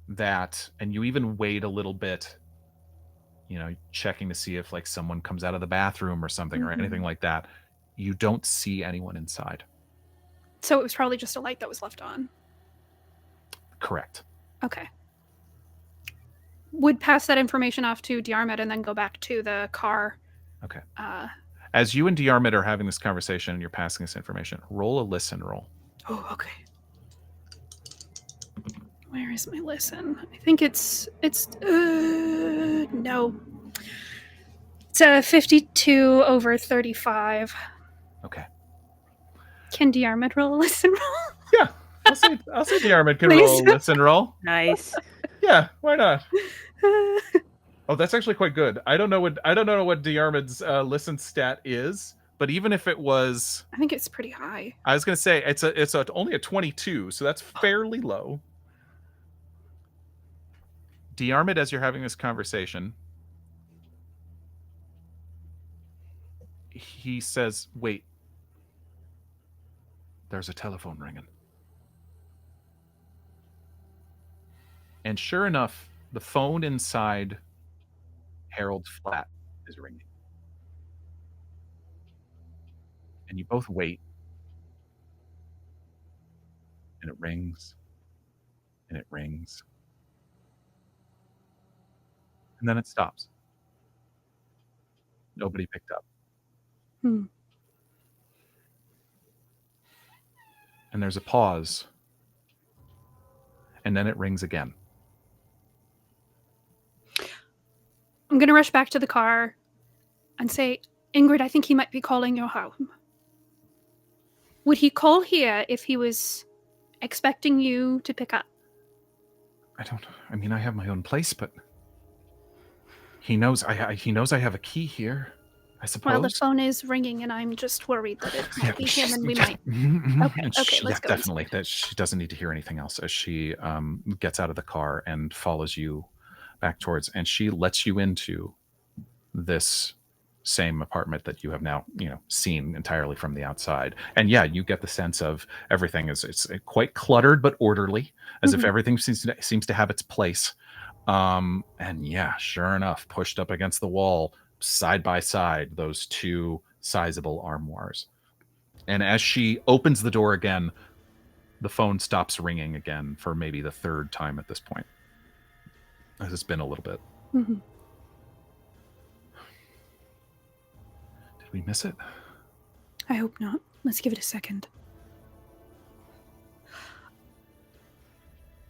that, and you even wait a little bit, checking to see if like someone comes out of the bathroom or something or anything like that. You don't see anyone inside. So it was probably just a light that was left on. Correct. Okay. Would pass that information off to Diarmuid and then go back to the car. Okay. As you and Diarmuid are having this conversation and you're passing this information, roll a listen roll. Oh, okay. Where is my listen? I think it's no. It's a 52 over 35. Okay. Can Diarmuid roll a listen roll? Yeah. I'll say Diarmuid can roll a listen roll. Nice. Yeah, why not? Oh, that's actually quite good. I don't know what Diarmuid's listen stat is, but even if it was, I think it's pretty high. I was going to say it's only a 22, so that's fairly low. Diarmuid, as you're having this conversation, he says, "Wait, there's a telephone ringing." And sure enough, the phone inside Harold's flat is ringing. And you both wait. And it rings. And it rings. And then it stops. Nobody picked up. And there's a pause. And then it rings again. I'm going to rush back to the car and say, Ingrid, I think he might be calling your home. Would he call here if he was expecting you to pick up? I have my own place, but he knows I have a key here, I suppose. Well, the phone is ringing, and I'm just worried that it might be him, and we might... Okay, let's go. Definitely. That she doesn't need to hear anything else as she gets out of the car and follows you back towards, and she lets you into this same apartment that you have now, seen entirely from the outside. And yeah, you get the sense of everything it's quite cluttered but orderly, as if everything seems to have its place. And yeah, sure enough, pushed up against the wall, side by side, those two sizable armoires. And as she opens the door again, the phone stops ringing again for maybe the third time at this point. As it's been a little bit. Mm-hmm. Did we miss it? I hope not. Let's give it a second.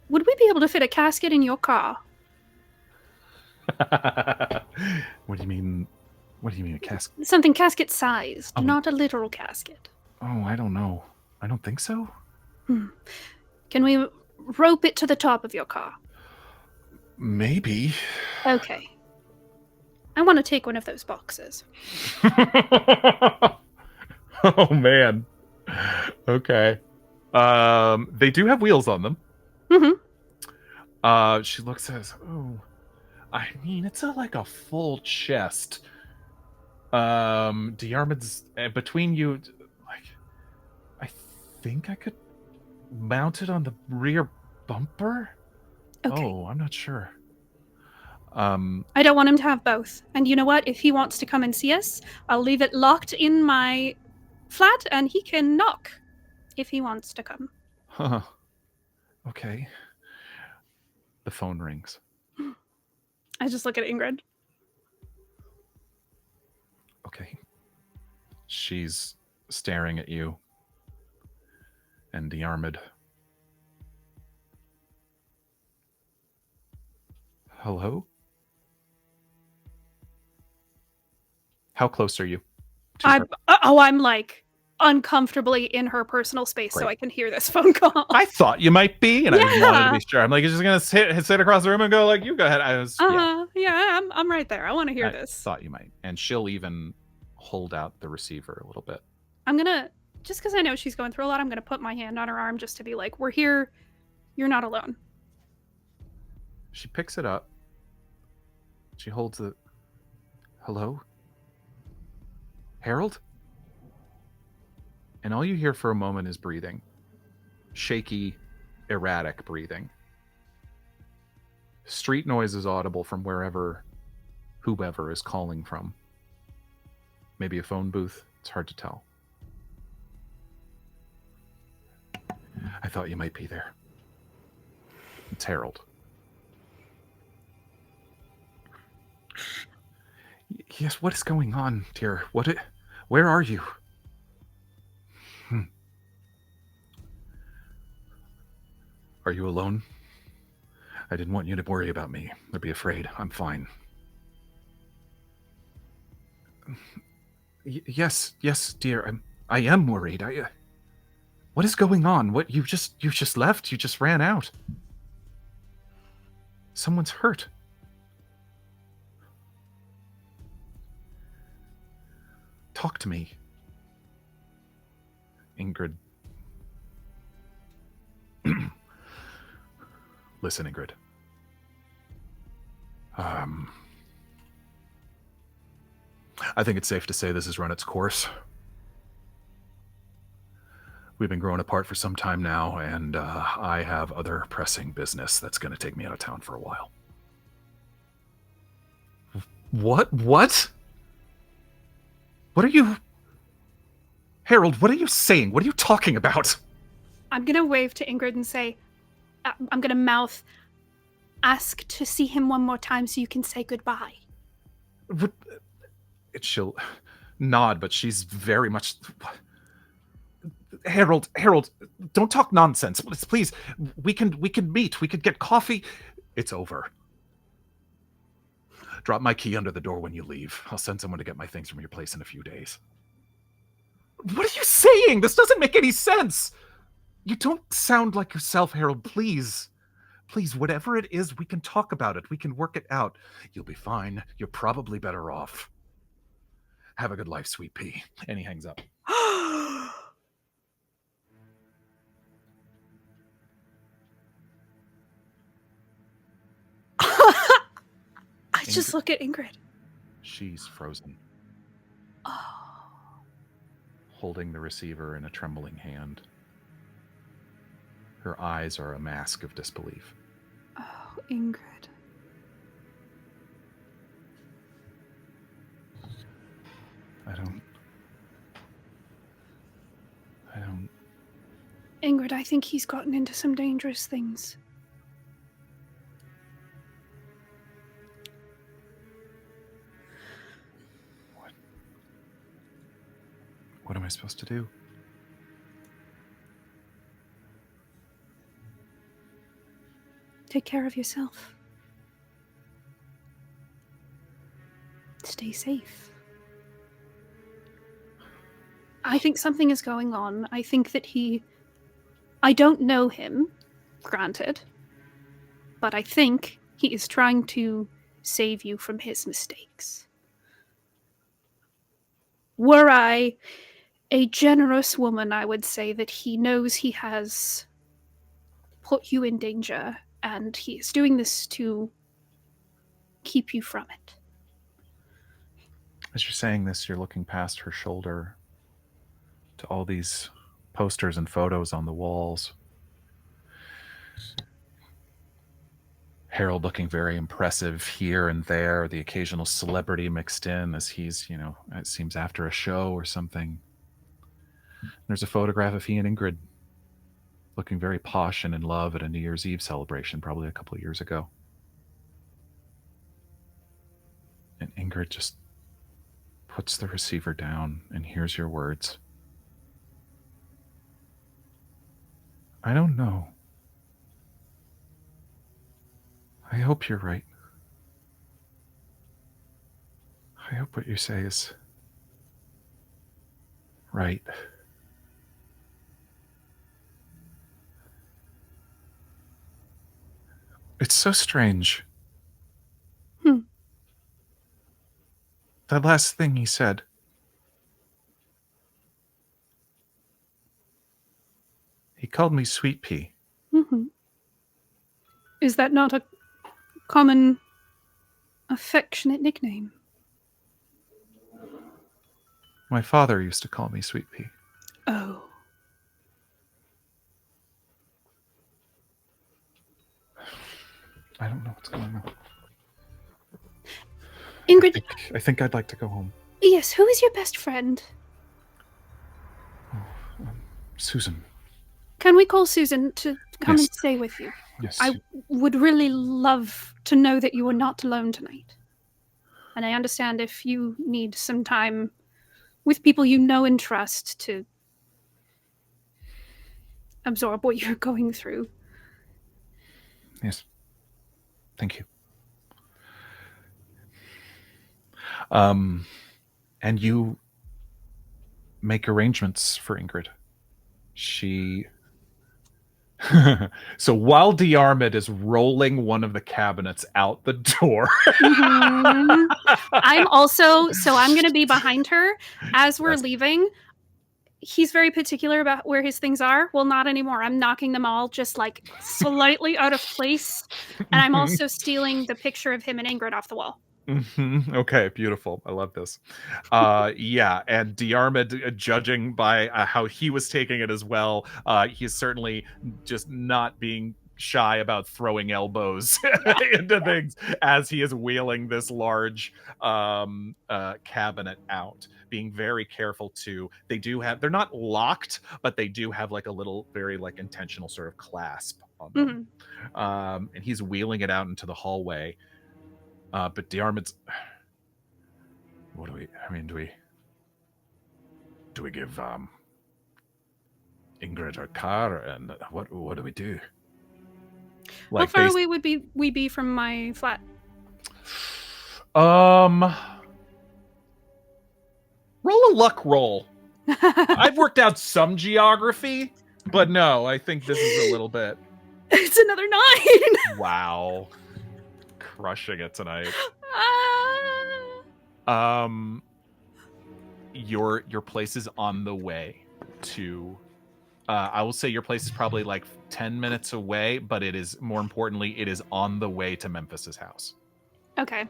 Would we be able to fit a casket in your car? What do you mean? What do you mean a casket? Something casket sized, not a literal casket. Oh, I don't know. I don't think so. Can we rope it to the top of your car? Maybe. Okay. I want to take one of those boxes. Oh man. Okay. They do have wheels on them. Mm-hmm. She looks at us. Oh, it's like a full chest. Diarmuid's between you. Like, I think I could mount it on the rear bumper. Okay. Oh, I'm not sure. I don't want him to have both. And you know what? If he wants to come and see us, I'll leave it locked in my flat, and he can knock if he wants to come. Huh. Okay. The phone rings. I just look at Ingrid. Okay. She's staring at you. And Diarmuid. Hello? How close are you to her? I'm like uncomfortably in her personal space, so I can hear this phone call. I thought you might be, and I just wanted to be sure. I'm like, you're just gonna sit across the room and go like, you go ahead. I'm right there. I want to hear this. Thought you might, and she'll even hold out the receiver a little bit. I'm gonna, just because I know she's going through a lot, I'm gonna put my hand on her arm just to be like, we're here. You're not alone. She picks it up. She holds it. Hello? Harold? And all you hear for a moment is breathing. Shaky, erratic breathing. Street noise is audible from whoever is calling from. Maybe a phone booth. It's hard to tell. I thought you might be there. It's Harold. Yes, what is going on, dear? Where are you? Are you alone? I didn't want you to worry about me or be afraid. I'm fine. Yes, dear. I am worried. What is going on? What you just left? You just ran out. Someone's hurt. Talk to me. Ingrid. Listen, Ingrid. I think it's safe to say this has run its course. We've been growing apart for some time now, and I have other pressing business that's going to take me out of town for a while. What? What are you... Harold, what are you saying? What are you talking about? I'm going to wave to Ingrid and say, I'm going to mouth, ask to see him one more time so you can say goodbye. She'll nod, but she's very much... Harold, don't talk nonsense. Please, we can meet. We could get coffee. It's over. Drop my key under the door when you leave. I'll send someone to get my things from your place in a few days. What are you saying? This doesn't make any sense. You don't sound like yourself, Harold. Please. Please, whatever it is, we can talk about it. We can work it out. You'll be fine. You're probably better off. Have a good life, sweet pea. And he hangs up. I just look at Ingrid. She's frozen, Oh. holding the receiver in a trembling hand. Her eyes are a mask of disbelief. Oh, Ingrid. I don't. Ingrid, I think he's gotten into some dangerous things. What am I supposed to do? Take care of yourself. Stay safe. I think something is going on. I think that I don't know him, granted, but I think he is trying to save you from his mistakes. Were I a generous woman, I would say that he knows he has put you in danger, and he is doing this to keep you from it. As you're saying this, you're looking past her shoulder to all these posters and photos on the walls. Harold looking very impressive here and there, the occasional celebrity mixed in as he's, it seems after a show or something. There's a photograph of he and Ingrid looking very posh and in love at a New Year's Eve celebration, probably a couple of years ago. And Ingrid just puts the receiver down and hears your words. I don't know. I hope you're right. I hope what you say is right. It's so strange. That last thing he said. He called me Sweet Pea. Mm-hmm. Is that not a common affectionate nickname? My father used to call me Sweet Pea. Oh. I don't know what's going on. Ingrid. I think I'd like to go home. Yes, who is your best friend? Susan. Can we call Susan to come Yes. and stay with you? Yes. I would really love to know that you are not alone tonight. And I understand if you need some time with people you know and trust to absorb what you're going through. Yes. Thank you. And you make arrangements for Ingrid. She... So while Diarmuid is rolling one of the cabinets out the door... Mm-hmm. I'm going to be behind her as we're leaving. He's very particular about where his things are. Well, not anymore. I'm knocking them all just like slightly out of place. And I'm also stealing the picture of him and Ingrid off the wall. Mm-hmm. Okay, beautiful. I love this. Yeah, and Diarmuid, judging by how he was taking it as well, he's certainly just not being shy about throwing elbows into things as he is wheeling this large cabinet out, being very careful to... they're not locked, but they do have like a little very like intentional sort of clasp on them. Mm-hmm. And he's wheeling it out into the hallway. But Diarmuid's... do we give Ingrid our car, and what do we do? How far away would we be from my flat? Roll a luck roll. I've worked out some geography, but no, I think this is a little bit. It's another 9. Wow. Crushing it tonight. Your place is on the way to I will say your place is probably like 10 minutes away, but it is, more importantly, it is on the way to Memphis's house. Okay.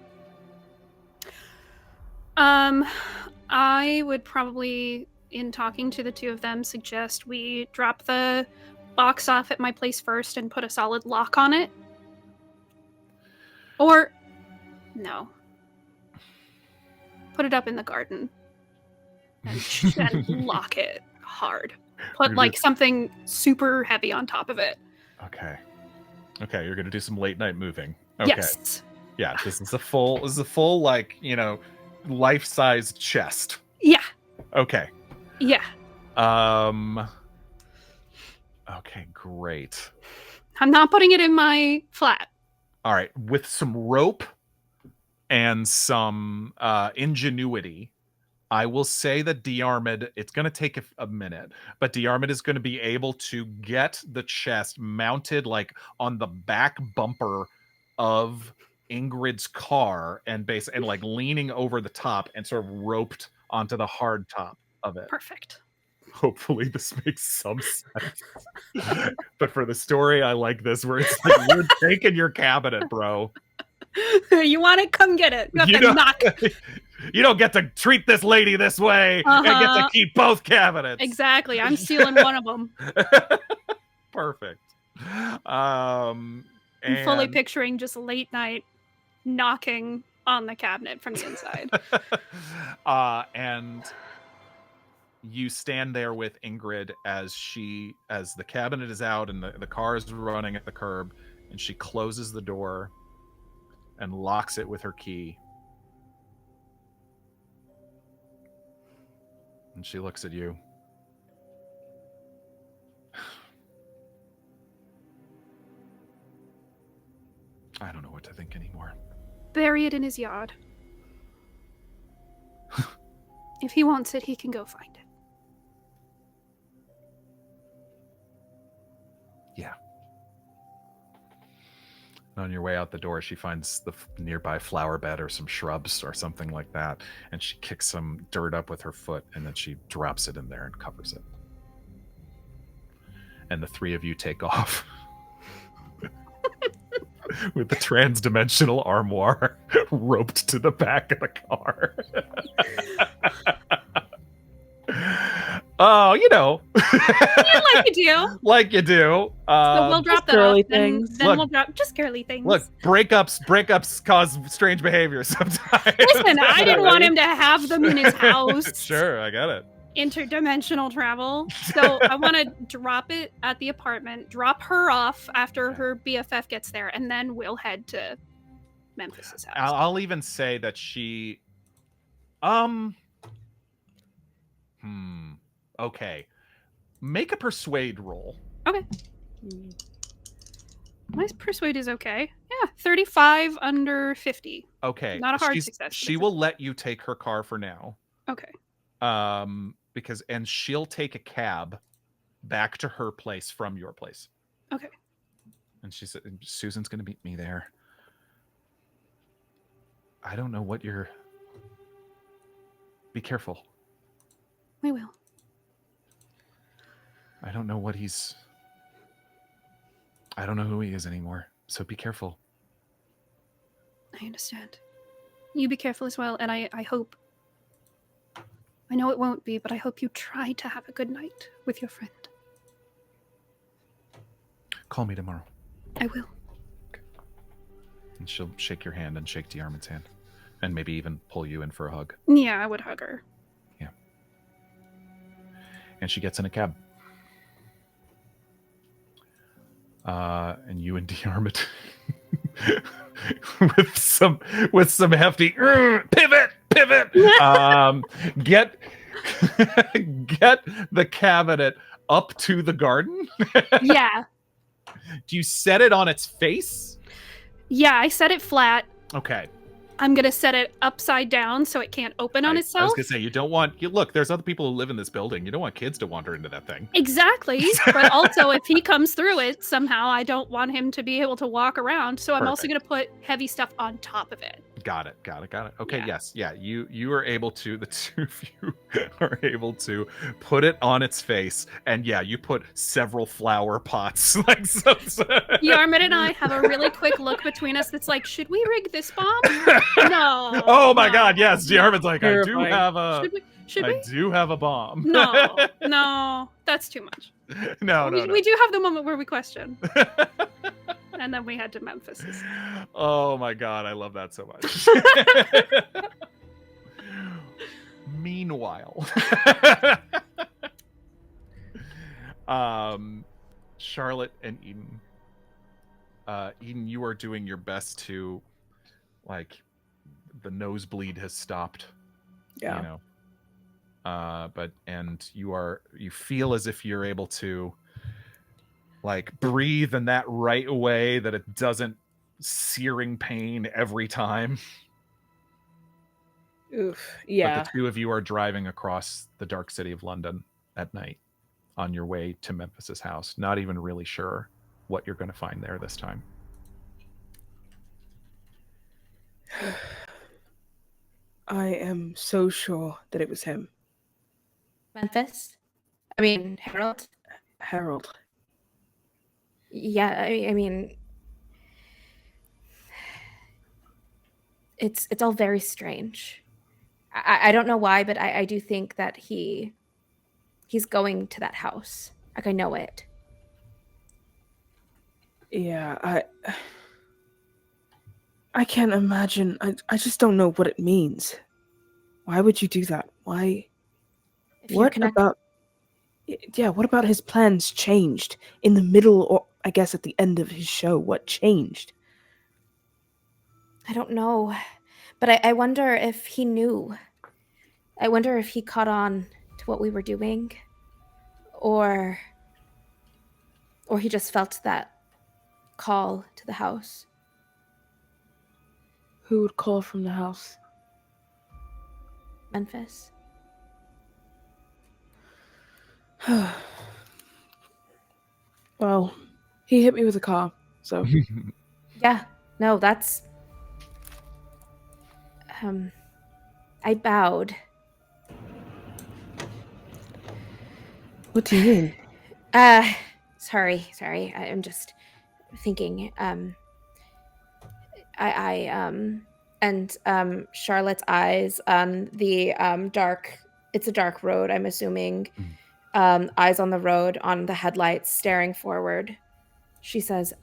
I would probably, in talking to the two of them, suggest we drop the box off at my place first and put a solid lock on it. Or, no. Put it up in the garden. And lock it hard. Put like something super heavy on top of it. Okay, you're gonna do some late night moving. Okay. Yes. Yeah, this is a full like, life-sized chest. Yeah. Okay. Yeah. Okay, great. I'm not putting it in my flat. All right, with some rope and some ingenuity, I will say that Diarmuid, it's going to take a minute, but Diarmuid is going to be able to get the chest mounted like on the back bumper of Ingrid's car and like leaning over the top and sort of roped onto the hard top of it. Perfect. Hopefully this makes some sense. But for the story, I like this where it's like, you're taking your cabinet, bro. You want it? Come get it. You have to knock. You don't get to treat this lady this way and get to keep both cabinets. Exactly. I'm stealing one of them. Perfect. I'm fully picturing just late night knocking on the cabinet from the inside. And you stand there with Ingrid as the cabinet is out and the car is running at the curb, and she closes the door and locks it with her key. And she looks at you. I don't know what to think anymore. Bury it in his yard. If he wants it, he can go find it. Yeah. On your way out the door, she finds the nearby flower bed or some shrubs or something like that, and she kicks some dirt up with her foot, and then she drops it in there and covers it. And the three of you take off with the trans-dimensional armoire roped to the back of the car. Oh, like you do. Like you do. So we'll drop that girly off. things. Then we'll drop just girly things. Look, breakups cause strange behavior sometimes. Listen, I didn't want him to have them in his house. Sure, I got it. Interdimensional travel. So I want to drop it at the apartment, drop her off after her BFF gets there, and then we'll head to Memphis's house. I'll even say that she... Okay. Make a persuade roll. Okay. My persuade is okay. Yeah, 35 under 50. Okay. Not a hard success. She will let you take her car for now. Okay. And she'll take a cab back to her place from your place. Okay. And she said, Susan's going to meet me there. I don't know what you're... Be careful. We will. I don't know what he's... I don't know who he is anymore, so be careful. I understand. You be careful as well, and I hope... I know it won't be, but I hope you try to have a good night with your friend. Call me tomorrow. I will. Okay. And she'll shake your hand and shake Diarmuid's hand. And maybe even pull you in for a hug. Yeah, I would hug her. Yeah. And she gets in a cab. And you and Diarmuid with some hefty pivot. Get the cabinet up to the garden? Yeah. Do you set it on its face? Yeah, I set it flat. Okay. I'm going to set it upside down so it can't open on I itself. was going to say, you don't want... look, there's other people who live in this building. You don't want kids to wander into that thing. Exactly. But also, if he comes through it, somehow I don't want him to be able to walk around. So I'm also going to put heavy stuff on top of it. Got it. Okay, Yeah. yes. Yeah, you are able to... the two of you are able to put it on its face. And yeah, you put several flower pots. Like Diarmuid and I have a really quick look between us that's like, should we rig this bomb? No. Oh my no, God, yes. Diarmuid's like, Terrifying. Should we? I do have a bomb. No, that's too much. No. We do have the moment where we question. And then we head to Memphis. Oh my God, I love that so much. Meanwhile, Charlotte and Eden. Eden, you are doing your best to, like, the nosebleed has stopped. Yeah. You know. And you feel as if you're able to, like, breathe in that right way that it doesn't searing pain every time. Oof. Yeah. But the two of you are driving across the dark city of London at night on your way to Memphis's house, not even really sure what you're going to find there this time. I am so sure that it was him. Harold. Harold. Yeah, I mean, it's all very strange. I don't know why, but I do think that he's going to that house. Like, I know it. Yeah, I can't imagine. I just don't know what it means. Why would you do that? Why? If you're What about his plans changed in the middle, or I guess at the end of his show? What changed? I don't know, but I wonder if he knew. I wonder if he caught on to what we were doing, or he just felt that call to the house. Who would call from the house? Memphis. Well, he hit me with a car, so... Yeah, no, that's... I bowed. What do you mean? Sorry. I'm just thinking. Charlotte's eyes on the dark... It's a dark road, I'm assuming. Eyes on the road, on the headlights, staring forward. She says,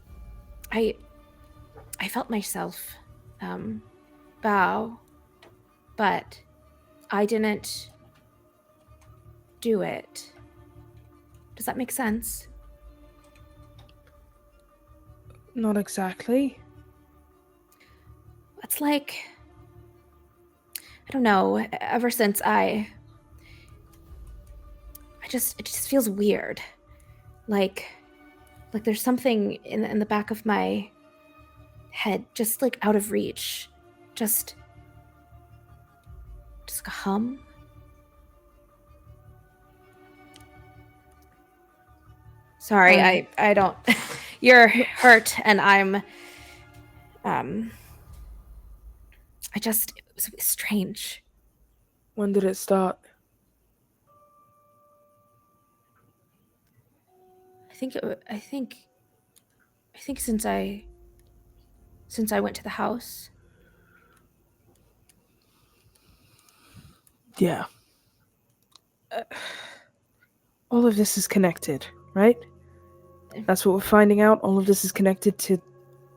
I felt myself bow, but I didn't do it. Does that make sense? Not exactly. It's like, I don't know, ever since it just feels weird. Like there's something in the back of my head, just like out of reach. Just a hum. Sorry, I don't. You're hurt, and I'm. It was strange. When did it start? I think since I went to the house. Yeah. All of this is connected, right? That's what we're finding out. All of this is connected to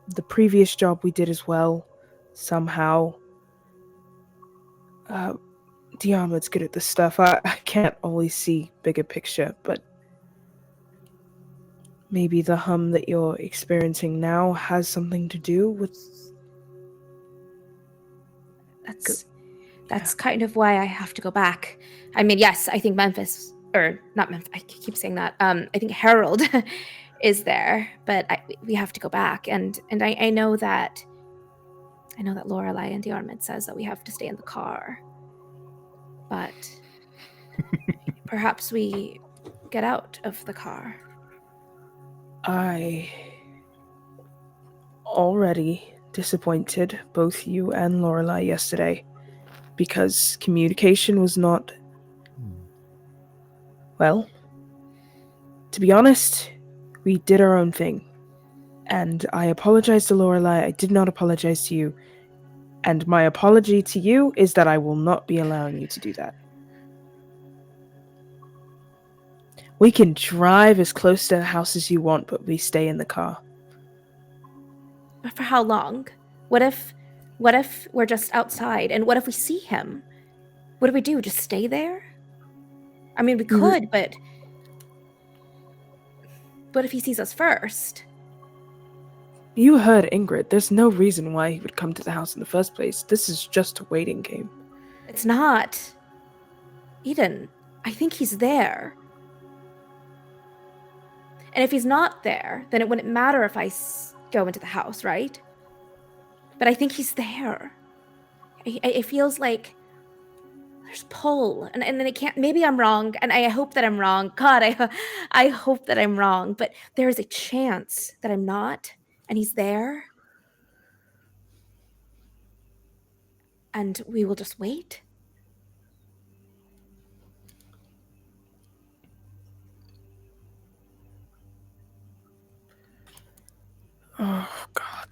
the previous job we did as well, somehow. Diarmuid's good at this stuff. I can't always see bigger picture, but maybe the hum that you're experiencing now has something to do with... That's kind of why I have to go back. I mean, yes, I think Memphis or not Memphis, I keep saying that. I think Harold is there, but we have to go back. And I know that Lorelei and Diarmuid says that we have to stay in the car. But perhaps we get out of the car. I already disappointed both you and Lorelei yesterday because communication was not... Well, to be honest, we did our own thing. And I apologize to Lorelei. I did not apologize to you. And my apology to you is that I will not be allowing you to do that. We can drive as close to the house as you want, but we stay in the car. But for how long? What if we're just outside, and what if we see him? What do we do? Just stay there? I mean, we could, but what if he sees us first? You heard Ingrid. There's no reason why he would come to the house in the first place. This is just a waiting game. It's not. Eden, I think he's there. And if he's not there, then it wouldn't matter if I go into the house, right? But I think he's there. It feels like there's pull, and then it can't. Maybe I'm wrong, and I hope that I'm wrong. God, I hope that I'm wrong. But there is a chance that I'm not, and he's there, and we will just wait. Oh, God.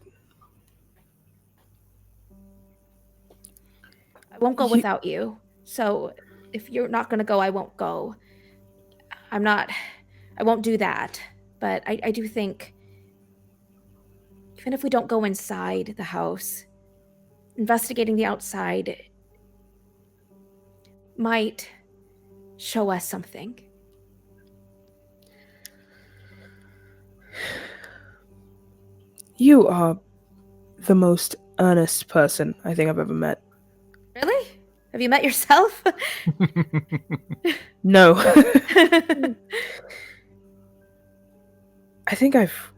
I won't go without you. So if you're not going to go, I won't go. I won't do that. But I do think, even if we don't go inside the house, investigating the outside might show us something. You are the most earnest person I think I've ever met. Really? Have you met yourself? No. I think I've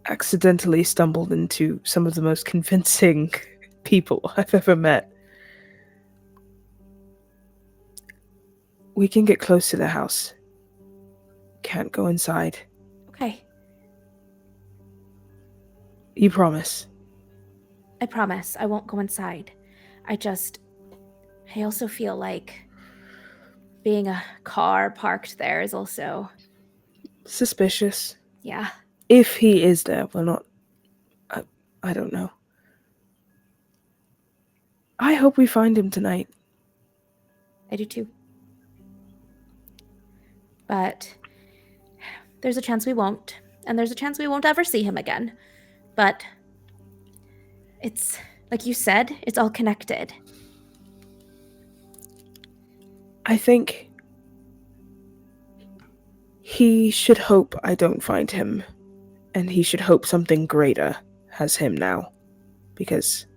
accidentally stumbled into some of the most convincing people I've ever met. We can get close to the house. Can't go inside. Okay. You promise? I promise I won't go inside. I also feel like being a car parked there is also Suspicious. Yeah. If he is there, we're not... I don't know. I hope we find him tonight. I do too. But there's a chance we won't, and there's a chance we won't ever see him again. But it's, like you said, it's all connected. I think he should hope I don't find him, and he should hope something greater has him now, because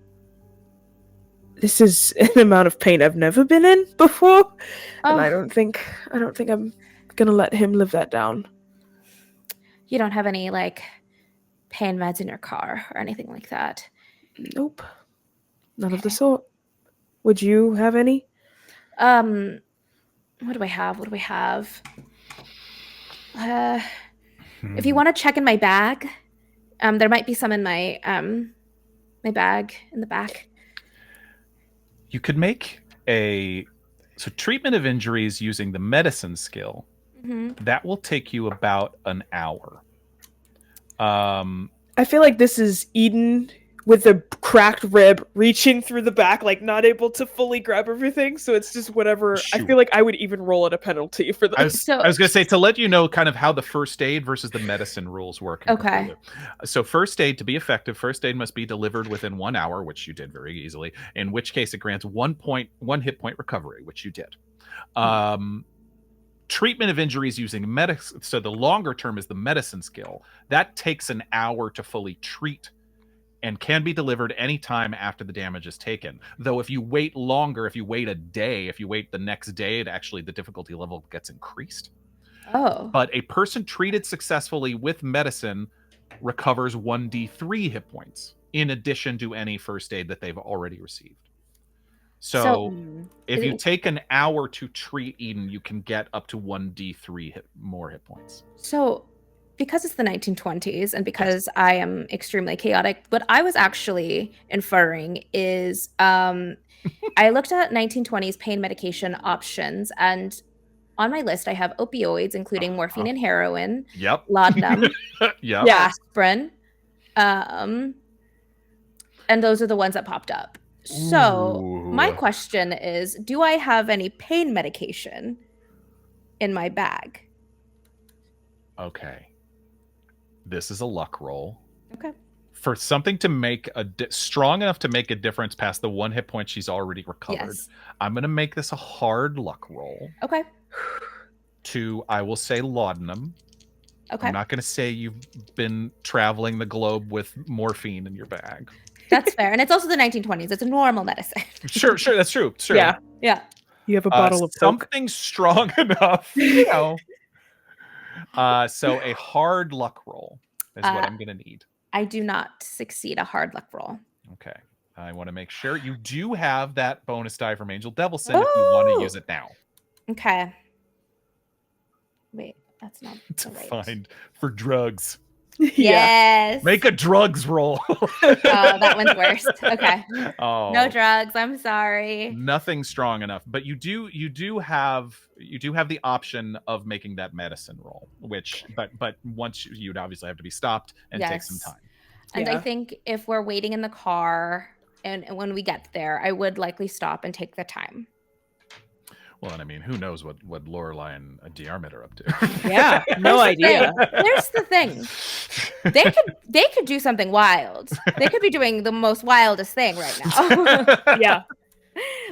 this is an amount of pain I've never been in before, and I don't think I'm gonna let him live that down. You don't have any, pain meds in your car or anything like that? Nope. None of the sort. Would you have any? What do I have? If you want to check in my bag, there might be some in my my bag in the back. You could make treatment of injuries using the medicine skill. Mm-hmm. That will take you about an hour. I feel like this is Eden with a cracked rib reaching through the back, not able to fully grab everything. So it's just whatever. Shoot. I feel like I would even roll at a penalty for this. I was going to say, to let you know kind of how the first aid versus the medicine rules work. Okay. So first aid, to be effective, first aid must be delivered within 1 hour, which you did very easily, in which case it grants 1 hit point recovery, which you did. Treatment of injuries using medicine, so the longer term is the medicine skill. That takes an hour to fully treat and can be delivered anytime after the damage is taken. Though if you wait longer, if you wait a day, if you wait the next day, the difficulty level gets increased. Oh. But a person treated successfully with medicine recovers 1d3 hit points in addition to any first aid that they've already received. So if you take an hour to treat Eden, you can get up to 1d3 more hit points. So because it's the 1920s and because I am extremely chaotic, what I was actually inferring is I looked at 1920s pain medication options, and on my list I have opioids, including morphine and heroin, laudanum, aspirin, and those are the ones that popped up. So my question is, do I have any pain medication in my bag? Okay. This is a luck roll. Okay. For something to make strong enough to make a difference past the 1 hit point she's already recovered, I'm going to make this a hard luck roll. Okay. To, I will say, laudanum. Okay. I'm not going to say you've been traveling the globe with morphine in your bag. That's fair. And it's also the 1920s. It's a normal medicine. Sure, that's true. Sure. Yeah. You have a bottle of something strong enough, you know. So a hard luck roll is what I'm going to need. I do not succeed a hard luck roll. Okay. I want to make sure you do have that bonus die from Angel Devilson if you want to use it now. Okay. Wait, that's not to right. Find for drugs. Yes. Make a drugs roll. Oh, that one's worse. Okay. Oh. No drugs. I'm sorry. Nothing strong enough, but you do have the option of making that medicine roll, which but once you'd obviously have to be stopped and take some time. And I think if we're waiting in the car and when we get there, I would likely stop and take the time. Well, and I mean, who knows what Lorelei and Diarmuid are up to? Yeah, no idea. Here's the thing. They could do something wild. They could be doing the most wildest thing right now. Yeah.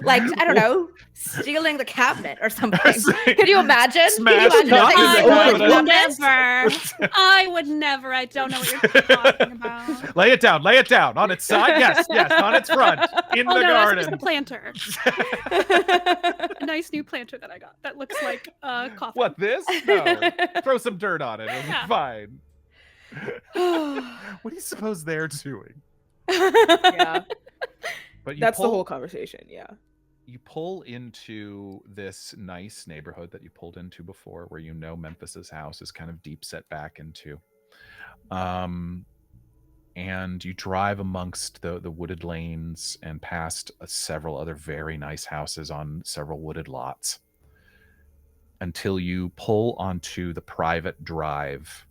Like, I don't know, stealing the cabinet or something. Could you imagine? I would never. I don't know what you're talking about. Lay it down on its side. Yes, on its front in the garden. That's just a planter. A nice new planter that I got that looks like a coffin. What, this? No. Throw some dirt on it. It'll be fine. What do you suppose they're doing? Yeah. But that's the whole conversation. Yeah. You pull into this nice neighborhood that you pulled into before, where Memphis's house is kind of deep set back into. And you drive amongst the wooded lanes and past several other very nice houses on several wooded lots until you pull onto the private drive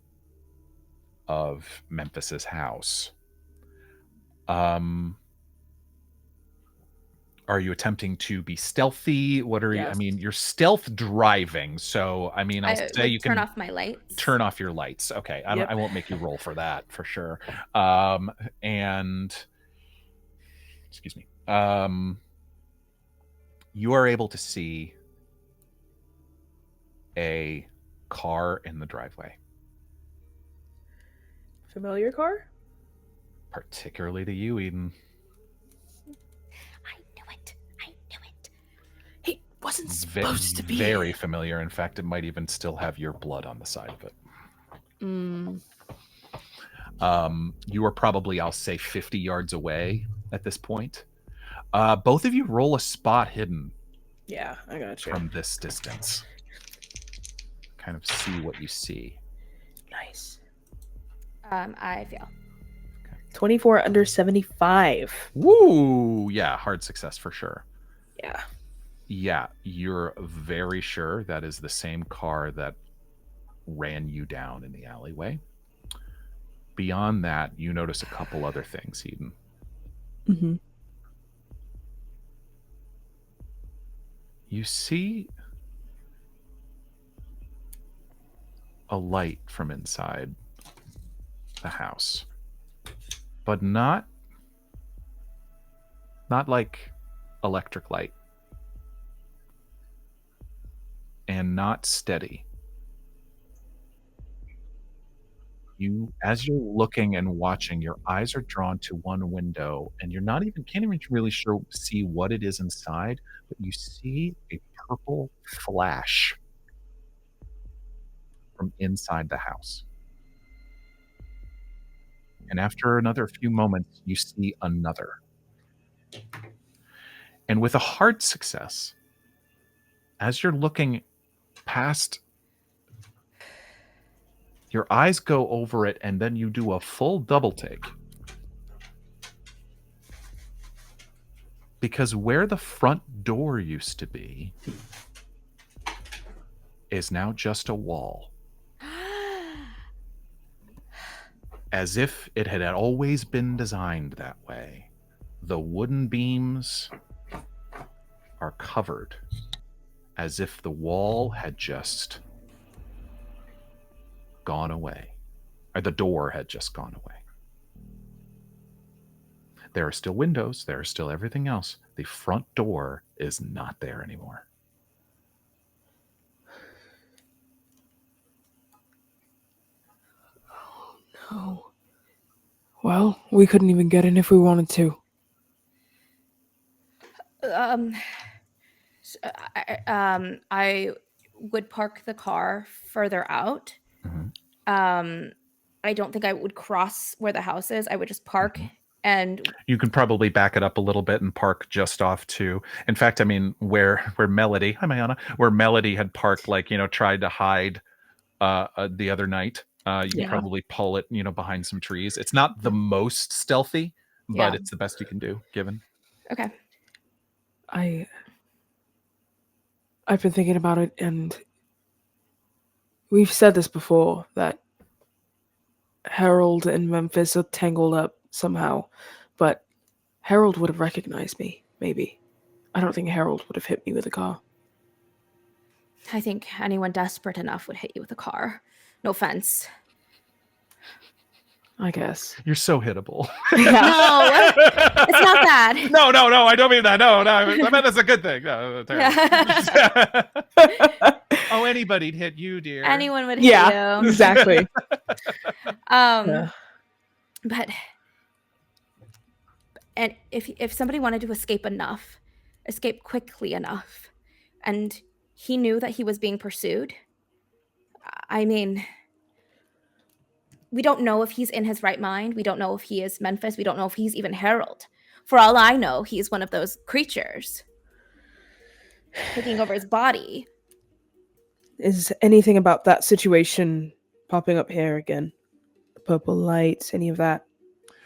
of Memphis's house. Are you attempting to be stealthy? What are you? I mean, you're stealth driving, so I mean, I'll say you can turn off my lights. Turn off your lights. Okay, I won't make you roll for that for sure. And excuse me. You are able to see a car in the driveway. Familiar car? Particularly to you, Eden. Wasn't supposed to be very familiar. In fact, it might even still have your blood on the side of it. You are probably, I'll say, 50 yards away at this point. Both of you roll a spot hidden. Yeah, I got you. From this distance. Kind of see what you see. Nice. I fail. 24 under 75. Woo! Yeah, hard success for sure. Yeah. Yeah, you're very sure that is the same car that ran you down in the alleyway. Beyond that, you notice a couple other things, Eden. Mm-hmm. You see a light from inside the house, but not like electric light. And not steady. as you're looking and watching, your eyes are drawn to one window, and you're can't even really see what it is inside, but you see a purple flash from inside the house. And after another few moments, you see another. And with a hard success, as you're looking past, your eyes go over it, and then you do a full double take. Because where the front door used to be is now just a wall. As if it had always been designed that way. The wooden beams are covered as if the wall had just gone away. Or the door had just gone away. There are still windows, there is still everything else. The front door is not there anymore. No. Well, we couldn't even get in if we wanted to. I would park the car further out. Mm-hmm. I don't think I would cross where the house is. I would just park and you can probably back it up a little bit and park just off to. In fact, I mean, where Melody, hi Mayana, where Melody had parked, like, tried to hide the other night. You can probably pull it, behind some trees. It's not the most stealthy, but it's the best you can do, given. Okay. I've been thinking about it, and we've said this before, that Harold and Memphis are tangled up somehow, but Harold would have recognized me, maybe. I don't think Harold would have hit me with a car. I think anyone desperate enough would hit you with a car. No offense. I guess. You're so hittable. No, it's not that. No, I don't mean that. No, I meant that's a good thing. No, oh, anybody'd hit you, dear. Anyone would hit you. Exactly. But and if somebody wanted to escape quickly enough, and he knew that he was being pursued, I mean, we don't know if he's in his right mind. We don't know if he is Memphis. We don't know if he's even Harold. For all I know, he's one of those creatures taking over his body. Is anything about that situation popping up here again? The purple lights, any of that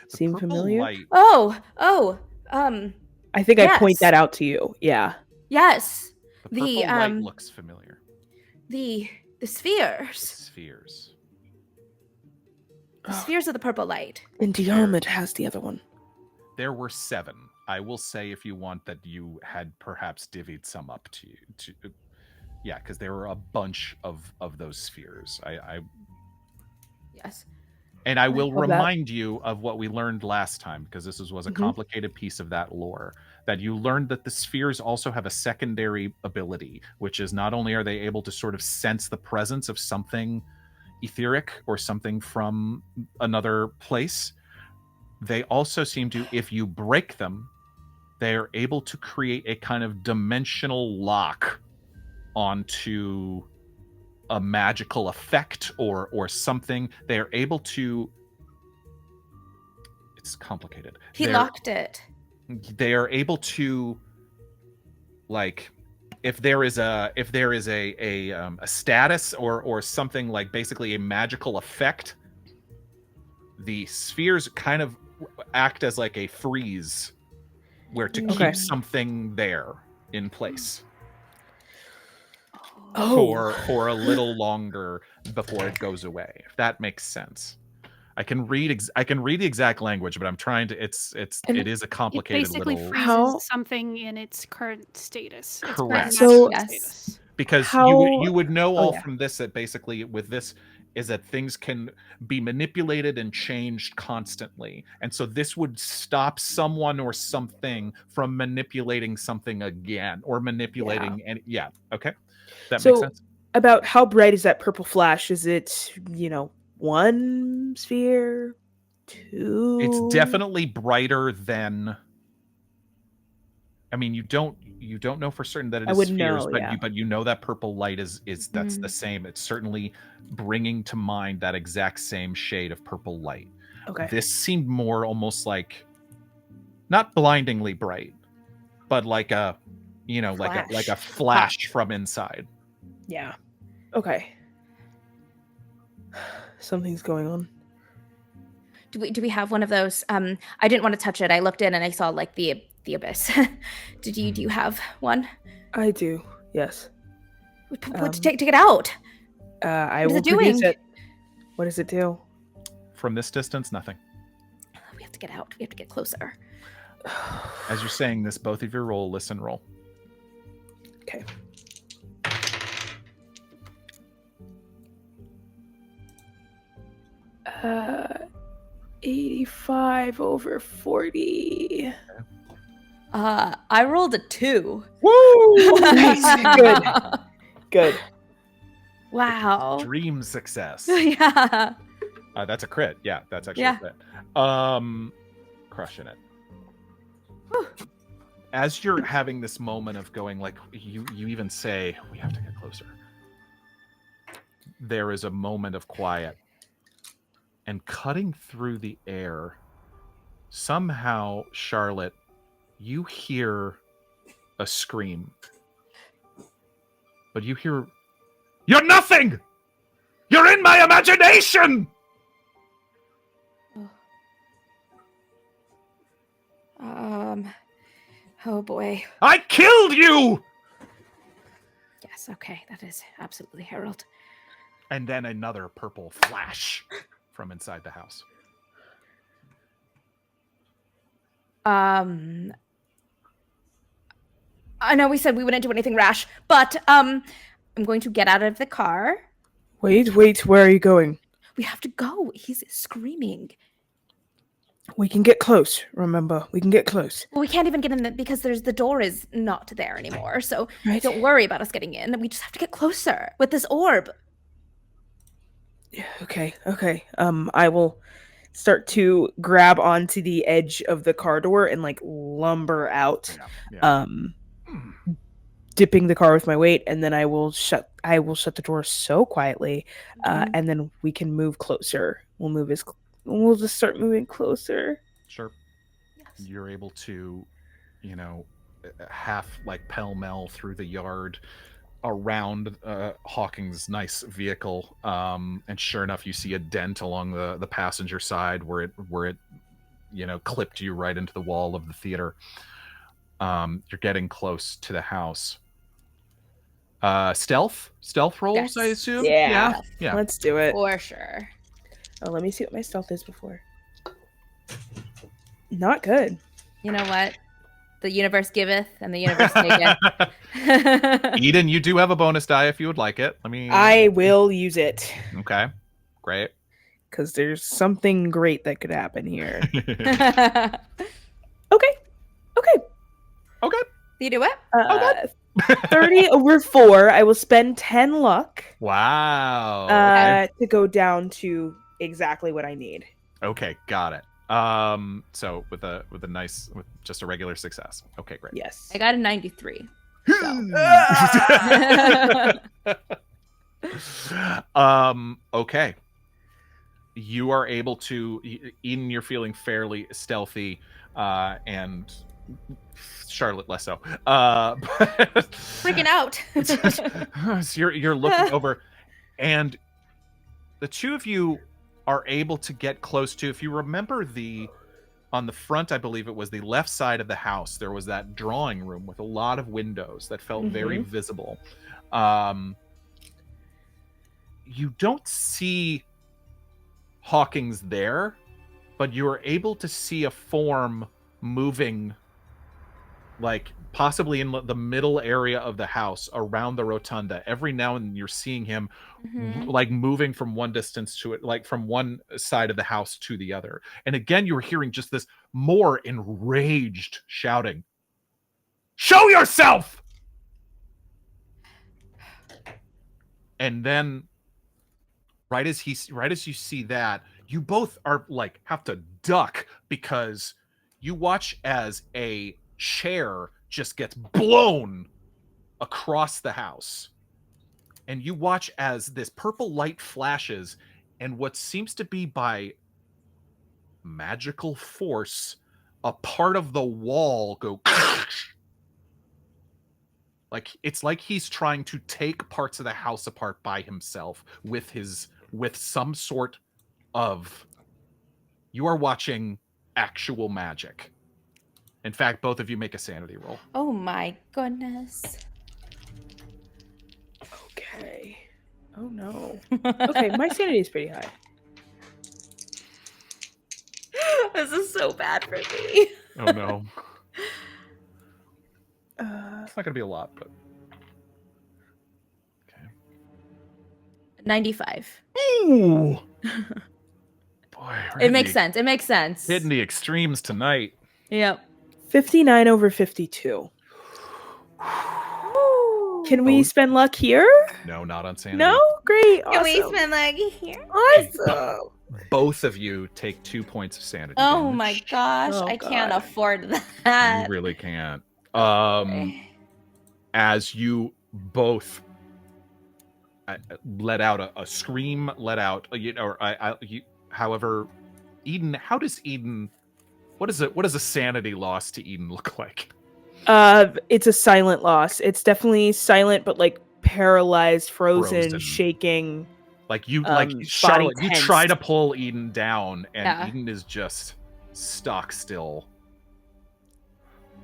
seem familiar? Light. I think I point that out to you. Yeah. Yes. The purple light looks familiar. The spheres. The spheres. The spheres of the purple light. And Diarmuid has the other one. There were 7. I will say, if you want, that you had perhaps divvied some up to you. Yeah, because there were a bunch of those spheres. Yes. And I will remind you of what we learned last time, because this was a complicated piece of that lore, that you learned that the spheres also have a secondary ability, which is not only are they able to sort of sense the presence of something etheric or something from another place, they also seem to, if you break them, they are able to create a kind of dimensional lock onto a magical effect or something. They are able to, it's complicated. He locked it. They are able to, like, if there is a status or something, like basically a magical effect, the spheres kind of act as like a freeze where to keep something there in place for a little longer before it goes away, if that makes sense. I can read the exact language, but I'm trying to. It is a complicated. It basically little... freezes something in its current status. Its correct. Current status. Because you would know from this that basically with this is that things can be manipulated and changed constantly, and so this would stop someone or something from manipulating something again or manipulating. That makes sense. About how bright is that purple flash? Is it 1 sphere, 2. It's definitely brighter than. I mean, you don't know for certain that it I is wouldn't spheres, know, but you know that purple light is that's the Mm. same. It's certainly bringing to mind that exact same shade of purple light. Okay. This seemed more almost like not blindingly bright, but like a like a flash from inside. Yeah. Okay. Something's going on. Do we have one of those? I didn't want to touch it. I looked in and I saw like the abyss. Do you have one? I do. Yes. Take it out. I What is will it doing? produce it. What does it do? From this distance, nothing. We have to get out. We have to get closer. As you're saying this, both of you roll a listen roll. Okay. Uh, 85 over 40. I rolled a 2. Woo! Nice. Good. Good. Wow. Dream success. Yeah. That's a crit. Yeah, that's actually Yeah. a crit. Crushing it. As you're having this moment of going, like, you even say, we have to get closer. There is a moment of quiet. And cutting through the air, somehow, Charlotte, you hear a scream. But you hear, "You're nothing! You're in my imagination!" Oh boy. "I killed you!" Yes, okay. That is absolutely Harold. And then another purple flash from inside the house. I know we said we wouldn't do anything rash, but I'm going to get out of the car. Wait, where are you going? We have to go. He's screaming. We can get close, remember. We can get close. Well, we can't even get in because the door is not there anymore. So Right. don't worry about us getting in. We just have to get closer with this orb. Yeah, okay. I will start to grab onto the edge of the car door and like lumber out. Yeah. Dipping the car with my weight, and then I will shut the door so quietly, and then we can move closer. We'll just start moving closer. Sure. Yes. You're able to, half like pell-mell through the yard around Hawking's nice vehicle, and sure enough, you see a dent along the passenger side where it clipped you right into the wall of the theater. You're getting close to the house. Stealth rolls, Yes. I assume. Yeah. Yeah. Let's do it. For sure. Oh, let me see what my stealth is before. Not good. You know what? The universe giveth and the universe taketh. Eden, you do have a bonus die if you would like it. I will use it Okay, great. because there's something great that could happen here. Okay. You do it? 30 over 4. I will spend 10 luck Wow. to go down to exactly what I need. Okay, got it. So with just a regular success. Okay, great. Yes. I got a 93. Okay. You are able to, Eden, you're feeling fairly stealthy, and Charlotte less so. Freaking out. So you're looking over, and the two of you are able to get close to, if you remember on the front, I believe it was the left side of the house, there was that drawing room with a lot of windows that felt very visible. You don't see Hawking's there, but you are able to see a form moving, like possibly in the middle area of the house around the rotunda. Every now and then you're seeing him like moving from one distance to it, like from one side of the house to the other. And again, you were hearing just this more enraged shouting. "Show yourself!" And then right as you see that, you both are like have to duck because you watch as a chair just gets blown across the house. And you watch as this purple light flashes, and what seems to be by magical force, a part of the wall go like it's like he's trying to take parts of the house apart by himself with some sort of. You are watching actual magic. In fact, both of you make a sanity roll. Oh my goodness. Okay. Oh no. Okay, my sanity is pretty high. This is so bad for me. Oh no. It's not gonna be a lot, but okay. 95. Ooh. Boy, It makes sense. It makes sense. Hitting the extremes tonight. Yep. 59 over 52. Can we spend luck here? No, not on sanity. No? Great. Awesome. Can we spend like here? Awesome. Both of you take 2 points of sanity. Oh damage. my gosh. Oh, I can't God. afford that. You really can't. As you both let out a scream, however, Eden, how does Eden, what does a sanity loss to Eden look like? It's a silent loss. It's definitely silent, but like paralyzed, frozen. Shaking. Like you, body Charlotte, you tensed. try to pull Eden down, and Yeah. Eden is just stock still.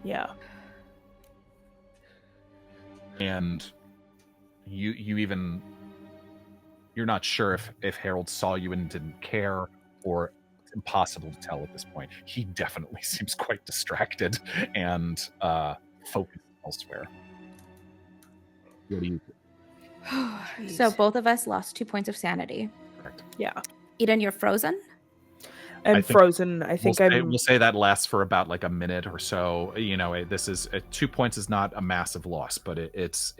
Yeah. And you're not sure if Harold saw you and didn't care, or it's impossible to tell at this point. He definitely seems quite distracted and focused elsewhere. What do you do? So both of us lost 2 points of sanity. Correct. Yeah. Eden, you're frozen? I'm I think frozen. I think we'll say that lasts for about like a minute or so. This is 2 points is not a massive loss, but it's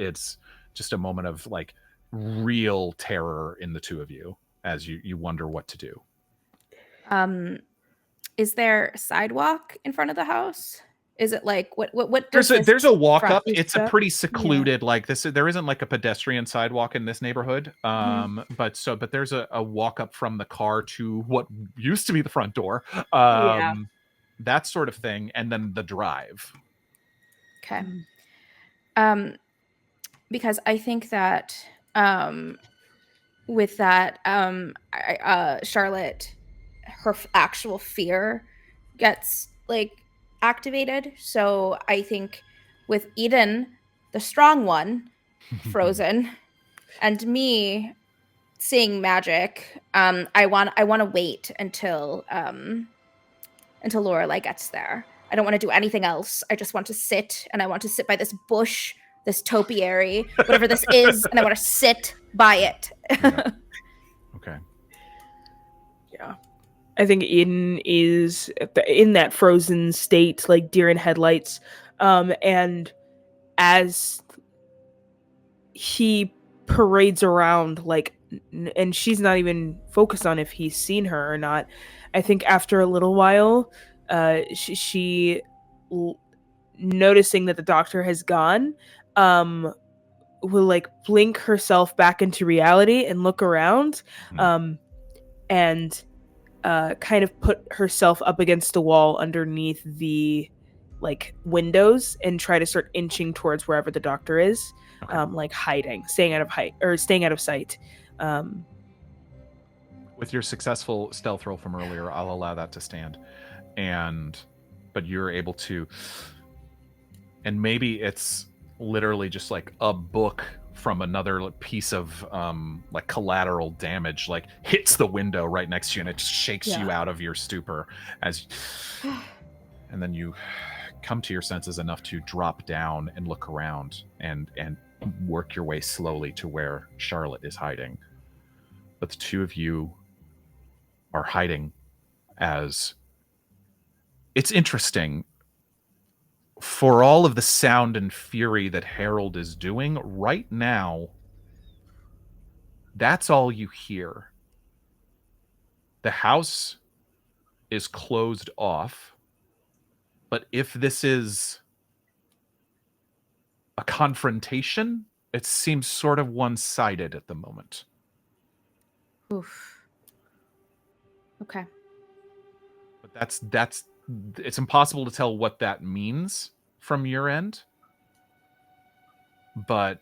just a moment of like real terror in the two of you as you wonder what to do. Is there a sidewalk in front of the house? Is it like what There's a walk front up. is It's a that- pretty secluded like this. There isn't like a pedestrian sidewalk in this neighborhood. But there's a walk up from the car to what used to be the front door. That sort of thing, and then the drive. Okay. Because I think that with that Charlotte, her actual fear gets like activated. So I think with Eden, the strong one, frozen, and me seeing magic, I want to wait until Lorelei gets there. I don't want to do anything else. I just want to sit, and I want to sit by this bush, this topiary, whatever this is, and I want to sit by it. Yeah. Okay. Yeah. I think Eden is in that frozen state, like deer in headlights. And as he parades around, like, and she's not even focused on if he's seen her or not. I think after a little while, she noticing that the doctor has gone, will like blink herself back into reality and look around, and kind of put herself up against the wall underneath the like windows and try to start inching towards wherever the doctor is, like hiding, staying out of sight. With your successful stealth roll from earlier, I'll allow that to stand. But you're able to, and maybe it's literally just like a book from another piece of like collateral damage, like hits the window right next to you, and it just shakes you out of your stupor and then you come to your senses enough to drop down and look around and work your way slowly to where Charlotte is hiding. But the two of you are hiding as it's interesting. For all of the sound and fury that Harold is doing right now, that's all you hear. The house is closed off, but if this is a confrontation, it seems sort of one-sided at the moment. Oof. Okay. But that's it's impossible to tell what that means from your end. But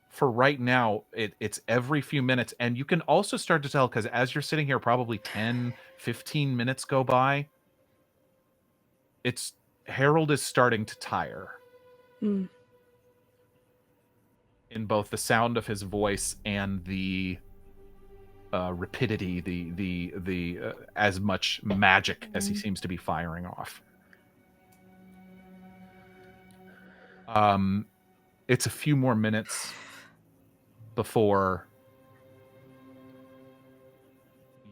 for right now, it's every few minutes. And you can also start to tell, because as you're sitting here, probably 10, 15 minutes go by. Harold is starting to tire. Mm. In both the sound of his voice and the rapidity, the as much magic as he seems to be firing off. It's a few more minutes before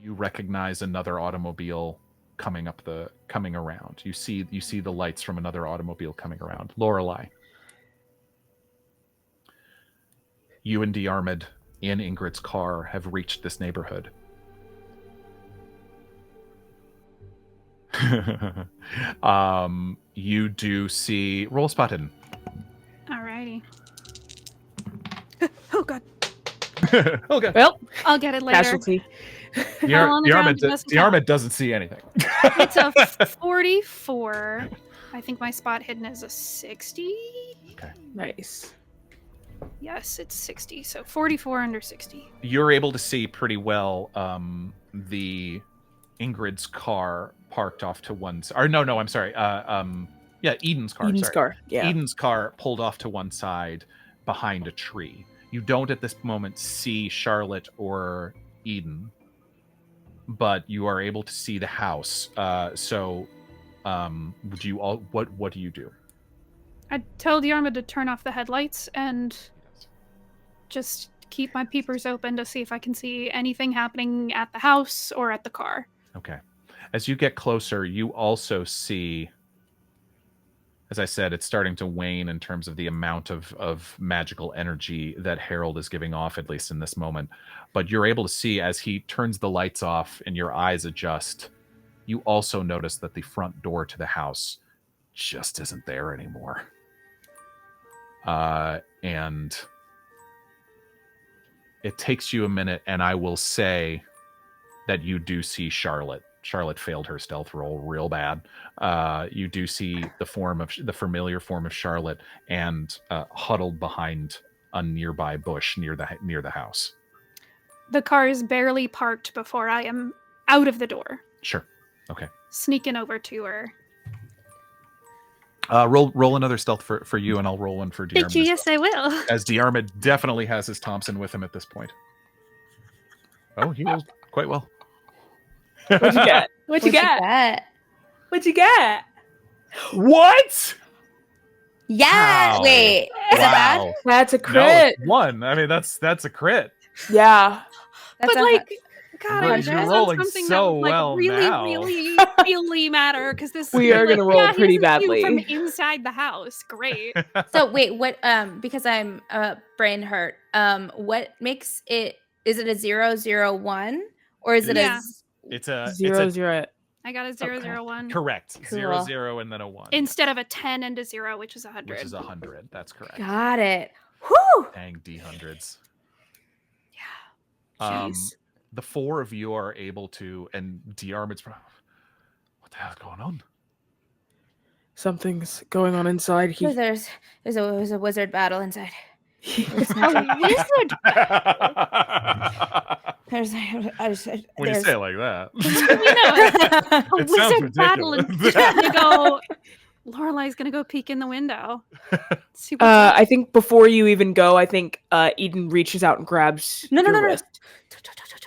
you recognize another automobile coming around. You see the lights from another automobile coming around. Lorelei, you and Diarmuid in Ingrid's car have reached this neighborhood. You do see roll spot hidden. Alrighty. Oh god. Okay. Well, I'll get it later. casualty. Diarmuid doesn't see anything. It's a 44. I think my spot hidden is a 60. Okay. Nice. Yes, it's 60. So 44 under 60. You're able to see pretty well the Ingrid's car parked off to one side. Or no, I'm sorry. Eden's car. Eden's car. Yeah. Eden's car pulled off to one side behind a tree. You don't at this moment see Charlotte or Eden, but you are able to see the house. Would you all? What do you do? I tell Diarmuid to turn off the headlights and just keep my peepers open to see if I can see anything happening at the house or at the car. Okay. As you get closer, you also see, as I said, it's starting to wane in terms of the amount of magical energy that Harold is giving off, at least in this moment. But you're able to see as he turns the lights off and your eyes adjust, you also notice that the front door to the house just isn't there anymore. And it takes you a minute, and I will say that you do see Charlotte. Charlotte failed her stealth roll real bad. You do see the familiar form of Charlotte, and huddled behind a nearby bush near the house. The car is barely parked before I am out of the door. Sure. Okay. Sneaking over to her. Roll another stealth for you, and I'll roll one for Diarmuid. Thank you. Yes, I will. As Diarmuid definitely has his Thompson with him at this point. Oh, he rolled quite well. What'd you get? What'd you get? What'd you get? What? Yeah. Wow. Wait. Is it bad? That's a No, crit. it's one. I mean, that's a crit. Yeah. That's But like, God, You're I should have done rolling something so that would like well really, now. really matter because this We are like, gonna roll yeah, pretty here's a view badly. from inside the house. Great. So wait, what? Because I'm brain hurt. What makes it? Is it a 001 or is it Yeah. It's a 0. I got a 001 correct. Cool. 0 and then a 1. instead of a 10 and a 0, which is 100. Which is 100. That's correct. Got it. Whew. Dang D100s. Yeah. Jeez. The four of you are able to, and Diarmuid's, what the hell's going on? Something's going on inside. There's a wizard battle inside. A wizard. There's When you say it like that, A It sounds wizard battle and ridiculous. gonna go. Lorelei's gonna go peek in the window. See what's up. I think before you even go, I think Eden reaches out and grabs No. your wrist.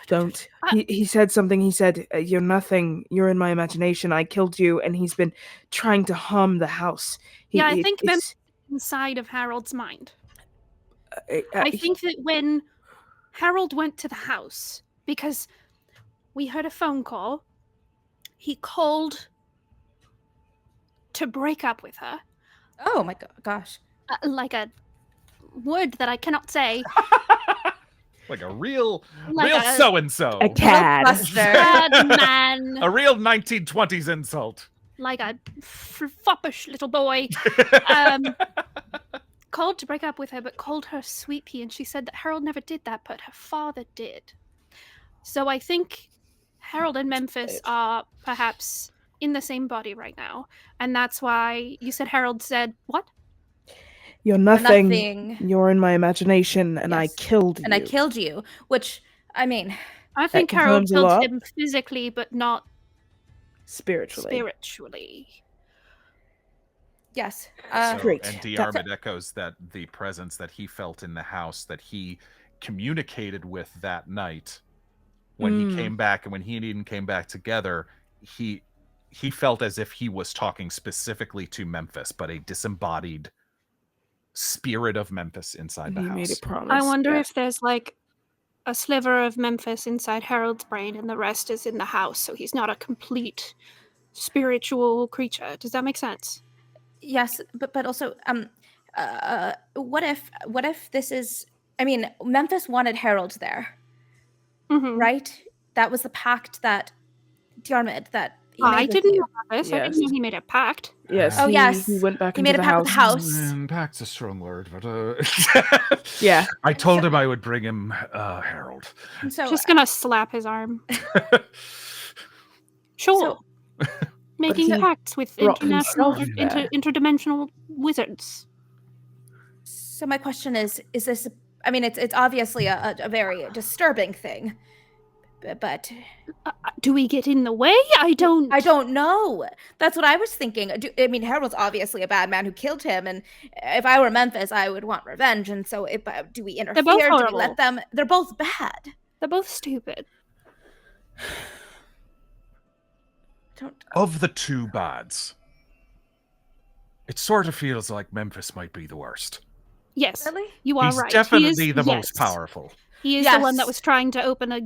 Don't. Uh, He said something. He said, "You're nothing. You're in my imagination. I killed you." And he's been trying to hum the house. Yeah, I think that's inside of Harold's mind. I think that when Harold went to the house, because we heard a phone call, he called to break up with her. Oh my gosh. Like a word that I cannot say. Like a real Like a- so-and-so. A cad. Buster. Bad man, A real 1920s insult. like a foppish little boy. Called to break up with her, but called her Sweet Pea, and she said that Harold never did that, but her father did. So I think Harold and Memphis are perhaps in the same body right now, and that's why you said Harold said what? You're nothing. Nothing. You're in my imagination, and I Yes. killed you. And I killed you, which, I mean, I think Harold confirms a killed lot. him physically, but not spiritually. spiritually. yes. Great. And Diarmuid echoes that the presence that he felt in the house that he communicated with that night when he came back, and when he and Eden came back together, he felt as if he was talking specifically to Memphis, but a disembodied spirit of Memphis inside the He house. made a promise. I wonder yeah. if there's like a sliver of Memphis inside Harold's brain and the rest is in the house, so he's not a complete spiritual creature. Does that make sense? Yes, but also, what if this is? I mean, Memphis wanted Harold there, Mm-hmm. right? That was the pact that Diarmuid that he I made with didn't you. know this. I didn't know Yes. he made a pact. Yes. Oh, he, yes. He went back He into made a the pact with house. the house. Pact's a strong word, but Yeah. I told him I would bring him Harold. And so, Just gonna slap his arm. Sure. Making he pacts with brought international, himself there. interdimensional wizards. so my question is this? I mean, it's obviously a very disturbing thing, but Do we get in the way? I don't know. That's what I was thinking. I mean, Harold's obviously a bad man who killed him, and if I were Memphis, I would want revenge. And so, do we interfere? both Do we horrible. let them? They're both bad. They're both stupid. Don't. Of the two bads, it sort of feels like Memphis might be the worst. Yes, Really? you are He's right. definitely He is, the most yes. powerful. He is the one that Yes. was trying to open a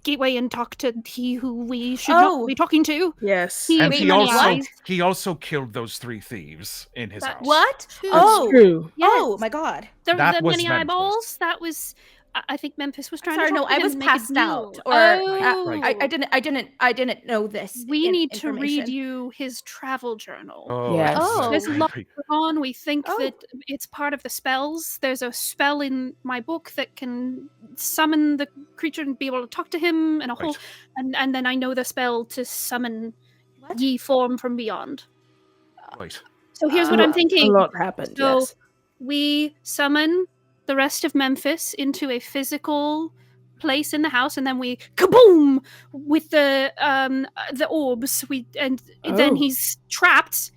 gateway and talk to he who we should Oh. not be talking to. Yes. He- And Wait, he many also eyes. he also killed those 3 thieves in his That- house. What? Two. That's Oh, true. Yes. oh my God. The That was many Memphis. eyeballs. That was. I think Memphis was trying Sorry, to. no, talk to I him was and make a passed out, deal. or Oh. I didn't know this. We need to read information. you his travel journal. Oh, Yes. Oh. There's a lot creepy. on. We think Oh. that it's part of the spells. There's a spell in my book that can summon the creature and be able to talk to him, and a whole. Right. And then I know the spell to summon What? ye form from beyond. Right. So here's what Uh, I'm A thinking. lot happened. So yes. we summon the rest of Memphis into a physical place in the house, and then we kaboom with the orbs. Then Oh. he's trapped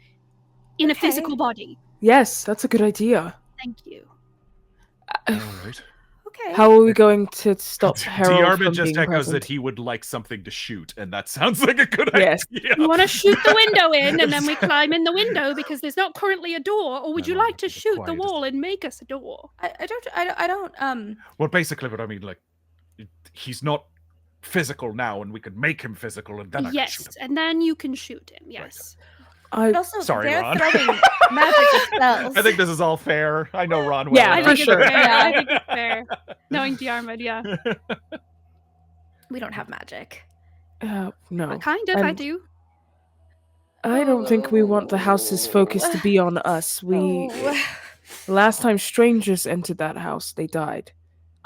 in a Okay. physical body. Yes, that's a good idea. Thank you. All right. Okay. How are we going to stop Harold Diarmuid from just being echoes present? that he would like something to shoot, and that sounds like a good Yes. idea. You want to shoot the window in, and then we climb in the window because there's not currently a door. Or would you No, like to the shoot the quietest- wall and make us a door? I don't. Well, basically, what I mean, like, he's not physical now, and we could make him physical, and then I could shoot Yes, him. and then you can shoot him. Yes. But also, Sorry, they're Ron. throwing magic spells. I think this is all fair. I know Ron well. Yeah, I for think it's sure. fair. Yeah. I think it's fair. Knowing Diarmuid, yeah. we don't have magic. No. Kind of, I And do. I don't think we want the house's focus to be on us. Oh. Last time strangers entered that house, they died.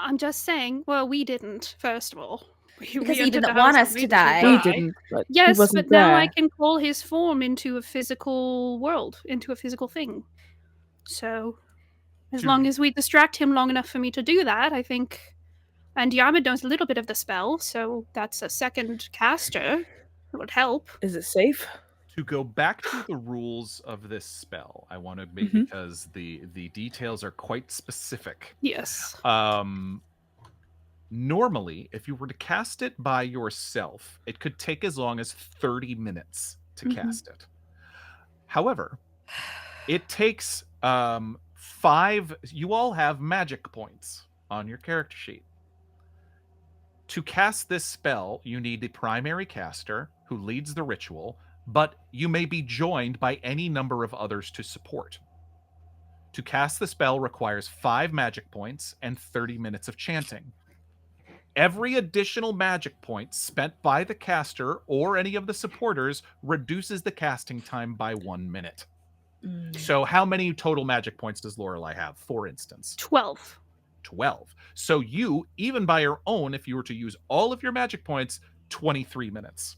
I'm just saying. Well, we didn't. First of all, Because he entered didn't the want house us and to we die. We die. didn't, but Yes, he wasn't but now there. I can call his form into a physical world, into a physical thing. So, as Sure. long as we distract him long enough for me to do that, I think. And Diarmuid knows a little bit of the spell, so that's a second caster. It would help. Is it safe? To go back to the rules of this spell, I want to make Mhm. because the details are quite specific. Yes. Normally, if you were to cast it by yourself, it could take as long as 30 minutes to Mhm. cast it. However, it takes 5. You all have magic points on your character sheet. To cast this spell, you need a primary caster who leads the ritual, but you may be joined by any number of others to support. To cast the spell requires 5 magic points and 30 minutes of chanting. Every additional magic point spent by the caster or any of the supporters reduces the casting time by 1 minute. So how many total magic points does Lorelei have, for instance? 12. 12. So you, even by your own, if you were to use all of your magic points, 23 minutes.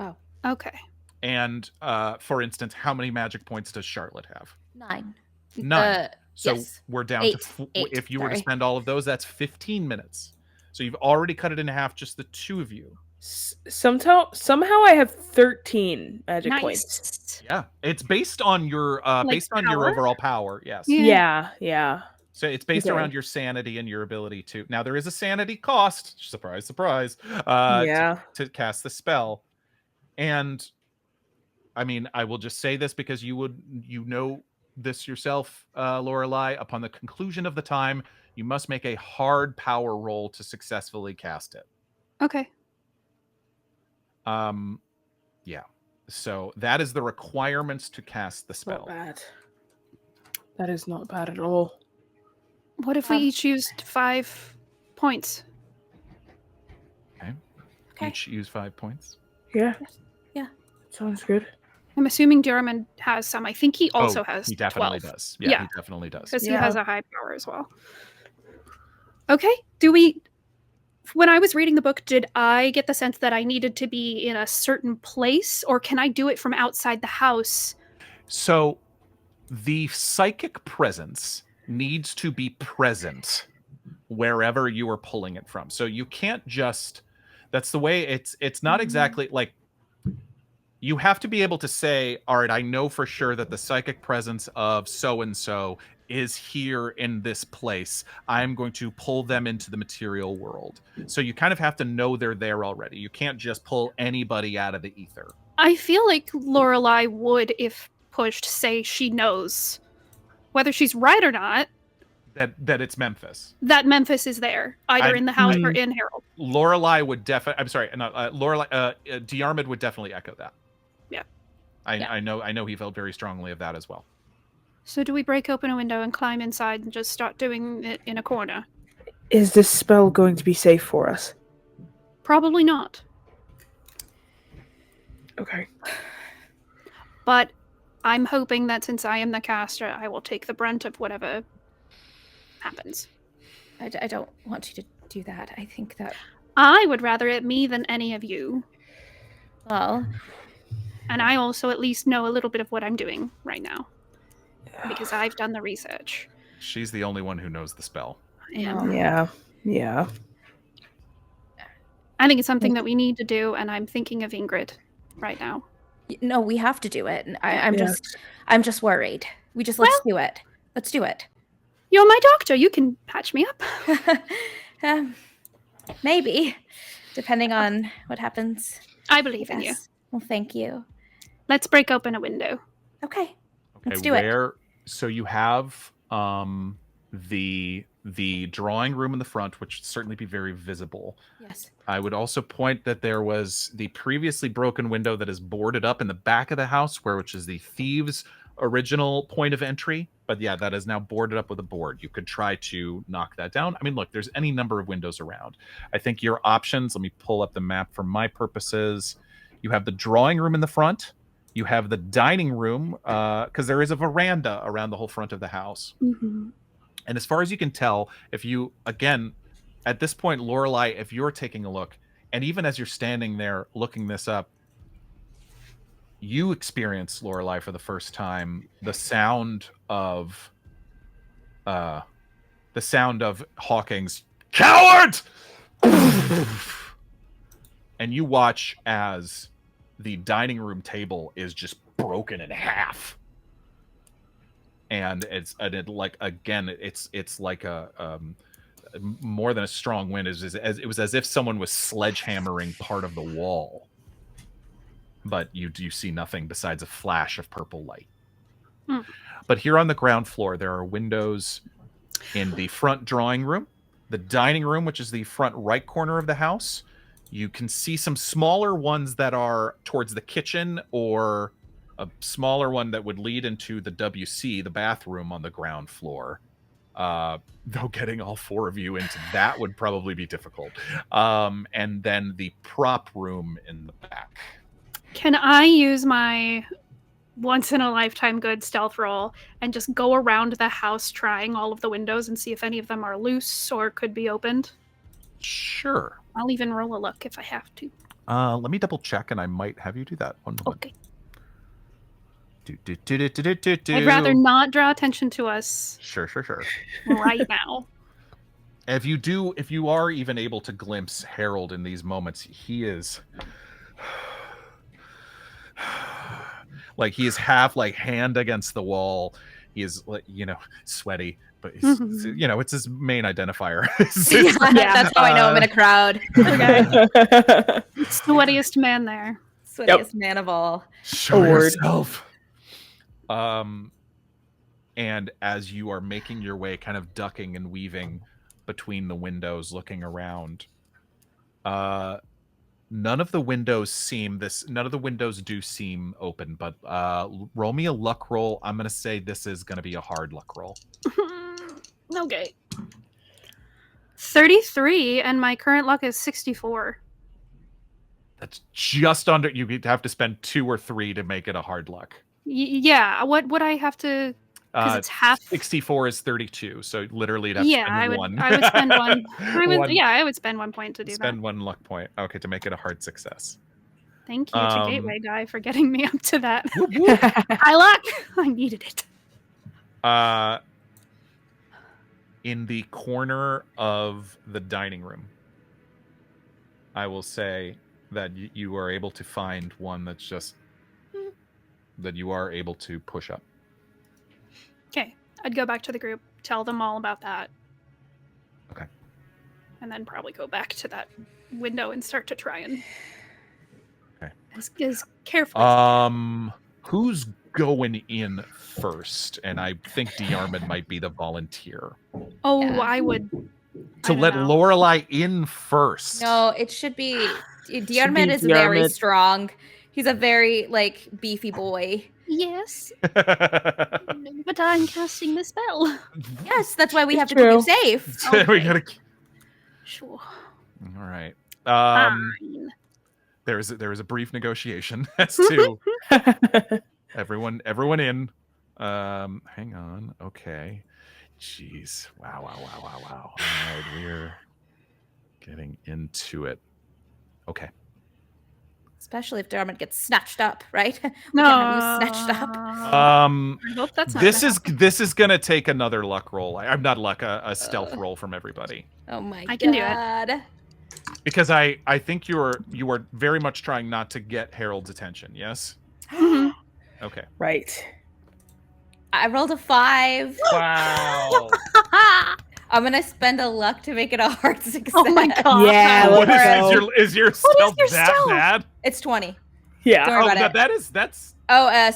Wow. Okay. And for instance, how many magic points does Charlotte have? 9. 9. So yes. we're down 8. to 8, if you were to sorry. spend all of those, that's 15 minutes. So you've already cut it in half, just the two of you. Somehow I have 13 magic points. Nice. Yeah, it's based on your based on your power? overall power. Yes. Yeah. So it's based Okay. around your sanity and your ability to. Now there is a sanity cost. Surprise, surprise. Yeah. To cast the spell, and I mean, I will just say this because you know this yourself, Lorelei. Upon the conclusion of the time, you must make a hard power roll to successfully cast it. Okay. Yeah. So that is the requirements to cast the Not spell. bad. That is not bad at all. What if we each used 5 points? Okay. Each use 5 points. Yeah. Yeah. Sounds good. I'm assuming Diarmuid has some. I think he also has He definitely 12. does. Yeah. He definitely does. Because he Yeah. has a high power as well. Okay. Do we... When I was reading the book, did I get the sense that I needed to be in a certain place? Or can I do it from outside the house? So the psychic presence needs to be present wherever you are pulling it from. So you can't just... That's the way it's not exactly like... You have to be able to say, all right, I know for sure that the psychic presence of so-and-so is here in this place. I'm going to pull them into the material world. So you kind of have to know they're there already. You can't just pull anybody out of the ether. I feel like Lorelei would, if pushed, say she knows, whether she's right or not, That it's Memphis. that Memphis is there, either in the house or in Harold. Lorelei would definitely... I'm sorry, not Lorelei. Diarmuid would definitely echo that. Yeah. I know he felt very strongly of that as well. So do we break open a window and climb inside and just start doing it in a corner? Is this spell going to be safe for us? Probably not. Okay. But I'm hoping that since I am the caster, I will take the brunt of whatever happens. I don't want you to do that. I think that... I would rather it me than any of you. Well... And I also at least know a little bit of what I'm doing right now. Because I've done the research. She's the only one who knows the spell. And Yeah. I think it's something that we need to do, and I'm thinking of Ingrid right now. No, we have to do it. And I'm Yes. just worried. Let's do it. Let's do it. You're my doctor. You can patch me up. Maybe, depending on what happens. I believe in you. Yes. Well, thank you. Let's break open a window. Okay. Let's Okay, do it. So you have the drawing room in the front, which would certainly be very visible. Yes. I would also point that there was the previously broken window that is boarded up in the back of the house, which is the thieves' original point of entry. But yeah, that is now boarded up with a board. You could try to knock that down. I mean, look, there's any number of windows around. I think your options, let me pull up the map for my purposes. You have the drawing room in the front. You have the dining room, because there is a veranda around the whole front of the house. Mm-hmm. And as far as you can tell, if you, again, at this point, Lorelei, if you're taking a look, and even as you're standing there looking this up, you experience, Lorelei, for the first time, the sound of Hawking's "Coward!" And you watch as the dining room table is just broken in half. And it's like a more than a strong wind. It was as if someone was sledgehammering part of the wall. But you see nothing besides a flash of purple light. Hmm. But here on the ground floor, there are windows in the front drawing room, the dining room, which is the front right corner of the house. You can see some smaller ones that are towards the kitchen, or a smaller one that would lead into the WC, the bathroom on the ground floor. Though getting all 4 of you into that would probably be difficult. And then the prop room in the back. Can I use my once-in-a-lifetime good stealth roll and just go around the house trying all of the windows and see if any of them are loose or could be opened? Sure. I'll even roll a look if I have to. Let me double check, and I might have you do that. One moment. Okay. Do. I'd rather not draw attention to us Sure. right now. If you are even able to glimpse Harold in these moments, he is like he is half like hand against the wall. He is like, sweaty, but he's, it's his main identifier. That's how I know I'm in a crowd. Okay. It's the sweatiest man there. Sweatiest man of all. Show yourself. And as you are making your way, kind of ducking and weaving between the windows, looking around, none of the windows do seem open, but roll me a luck roll. I'm going to say this is going to be a hard luck roll. Okay. 33, and my current luck is 64. That's just under. You have to spend 2 or 3 to make it a hard luck. Yeah. What would I have to? Because it's half. 64 is 32, so literally you'd have to spend 1. I would spend 1. I would spend 1 point to do that. Spend 1 luck point. Okay, to make it a hard success. Thank you to Gateway Guy for getting me up to that. High luck. I needed it. In the corner of the dining room, I will say that you are able to find one that's just that you are able to push up. Okay, I'd go back to the group, tell them all about that. Okay. And then probably go back to that window and start to try and as carefully. Who's going in first? And I think Diarmuid might be the volunteer. Oh, yeah. I would. To let Lorelei in first. No, it should be. Diarmuid is very strong. He's a very beefy boy. Yes. But I'm casting the spell. Yes, that's why we have to keep you safe. Okay. We gotta. Sure. All right. Fine. There is a brief negotiation as to everyone in. Hang on. Okay. Jeez. Wow. All right, we're getting into it. Okay. Especially if Diarmuid gets snatched up, right? No. Snatched up. I hope that's not this is gonna take another luck roll. I'm not luck, a stealth roll from everybody. Oh my god. I can do it. Because I think you are very much trying not to get Harold's attention, yes? Mm-hmm. Okay. Right. I rolled a 5. Wow. I'm gonna spend a luck to make it a hard success. Oh my god. Yeah. Is your stealth that bad? It's 20. Yeah. Don't worry about it. That's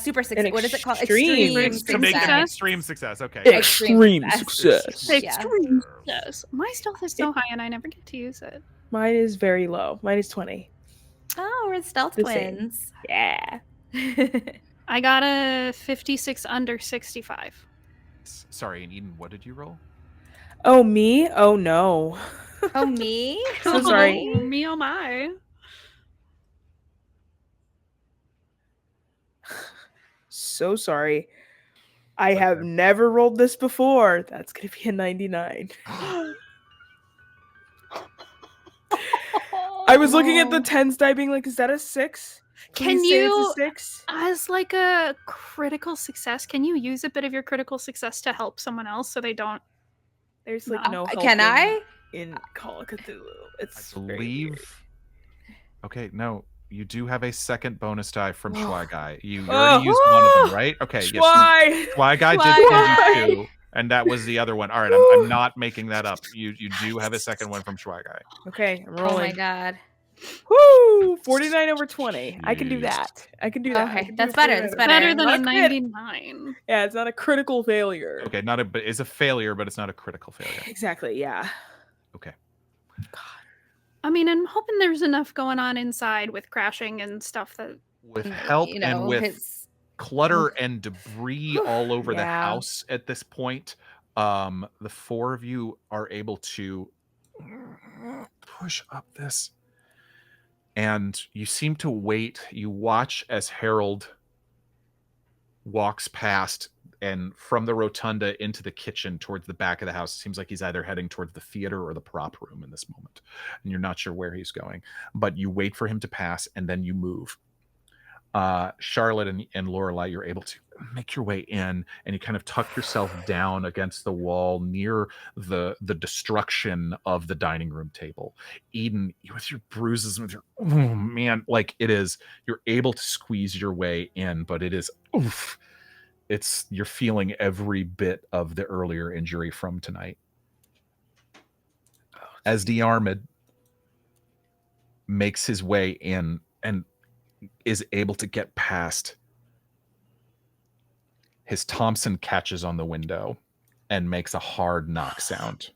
super success. What is it called? Extreme to make it an extreme success. Okay. Extreme success. Extreme success. My stealth is so high and I never get to use it. Mine is very low. Mine is 20. Oh, we're stealth twins. Yeah. I got a 56 under 65. Sorry, and Eden, what did you roll? Oh, me? Oh, no. Oh, me? So sorry. Oh, me, oh my. So sorry. I have never rolled this before. That's going to be a 99. I was looking at the 10s die being like, is that a 6? Can you, it's a 6? as like a critical success, can you use a bit of your critical success to help someone else so they don't... There's like no help Can I? in Call of Cthulhu. It's I believe... Okay, no. You do have a second bonus die from Schwa Guy. You already used one of them, right? Okay, yes. Schwa Guy did give you 2, and that was the other one. All right, I'm not making that up. You do have a second one from Schwa Guy. Okay, I'm rolling. Oh my god. Woo! 49 over 20. I can do that. Okay, that's better. That's better than a That's good. 99. Yeah, it's not a critical failure. Okay, but it's a failure, but it's not a critical failure. Exactly, yeah. Okay. God. I mean, I'm hoping there's enough going on inside with crashing and stuff that... With help and with clutter and debris all over the house at this point, The four of you are able to push up this, and you seem to wait. You watch as Harold walks past and from the rotunda into the kitchen towards the back of the house. It seems like he's either heading towards the theater or the prop room in this moment, and you're not sure where he's going, but you wait for him to pass and then you move. Charlotte and Lorelei, you're able to make your way in, and you kind of tuck yourself down against the wall near the destruction of the dining room table. Eden, with your bruises, with your, oh man, like it is, you're able to squeeze your way in, but it is, oof, you're feeling every bit of the earlier injury from tonight. As Diarmuid makes his way in and is able to get past, his Thompson catches on the window and makes a hard knock sound.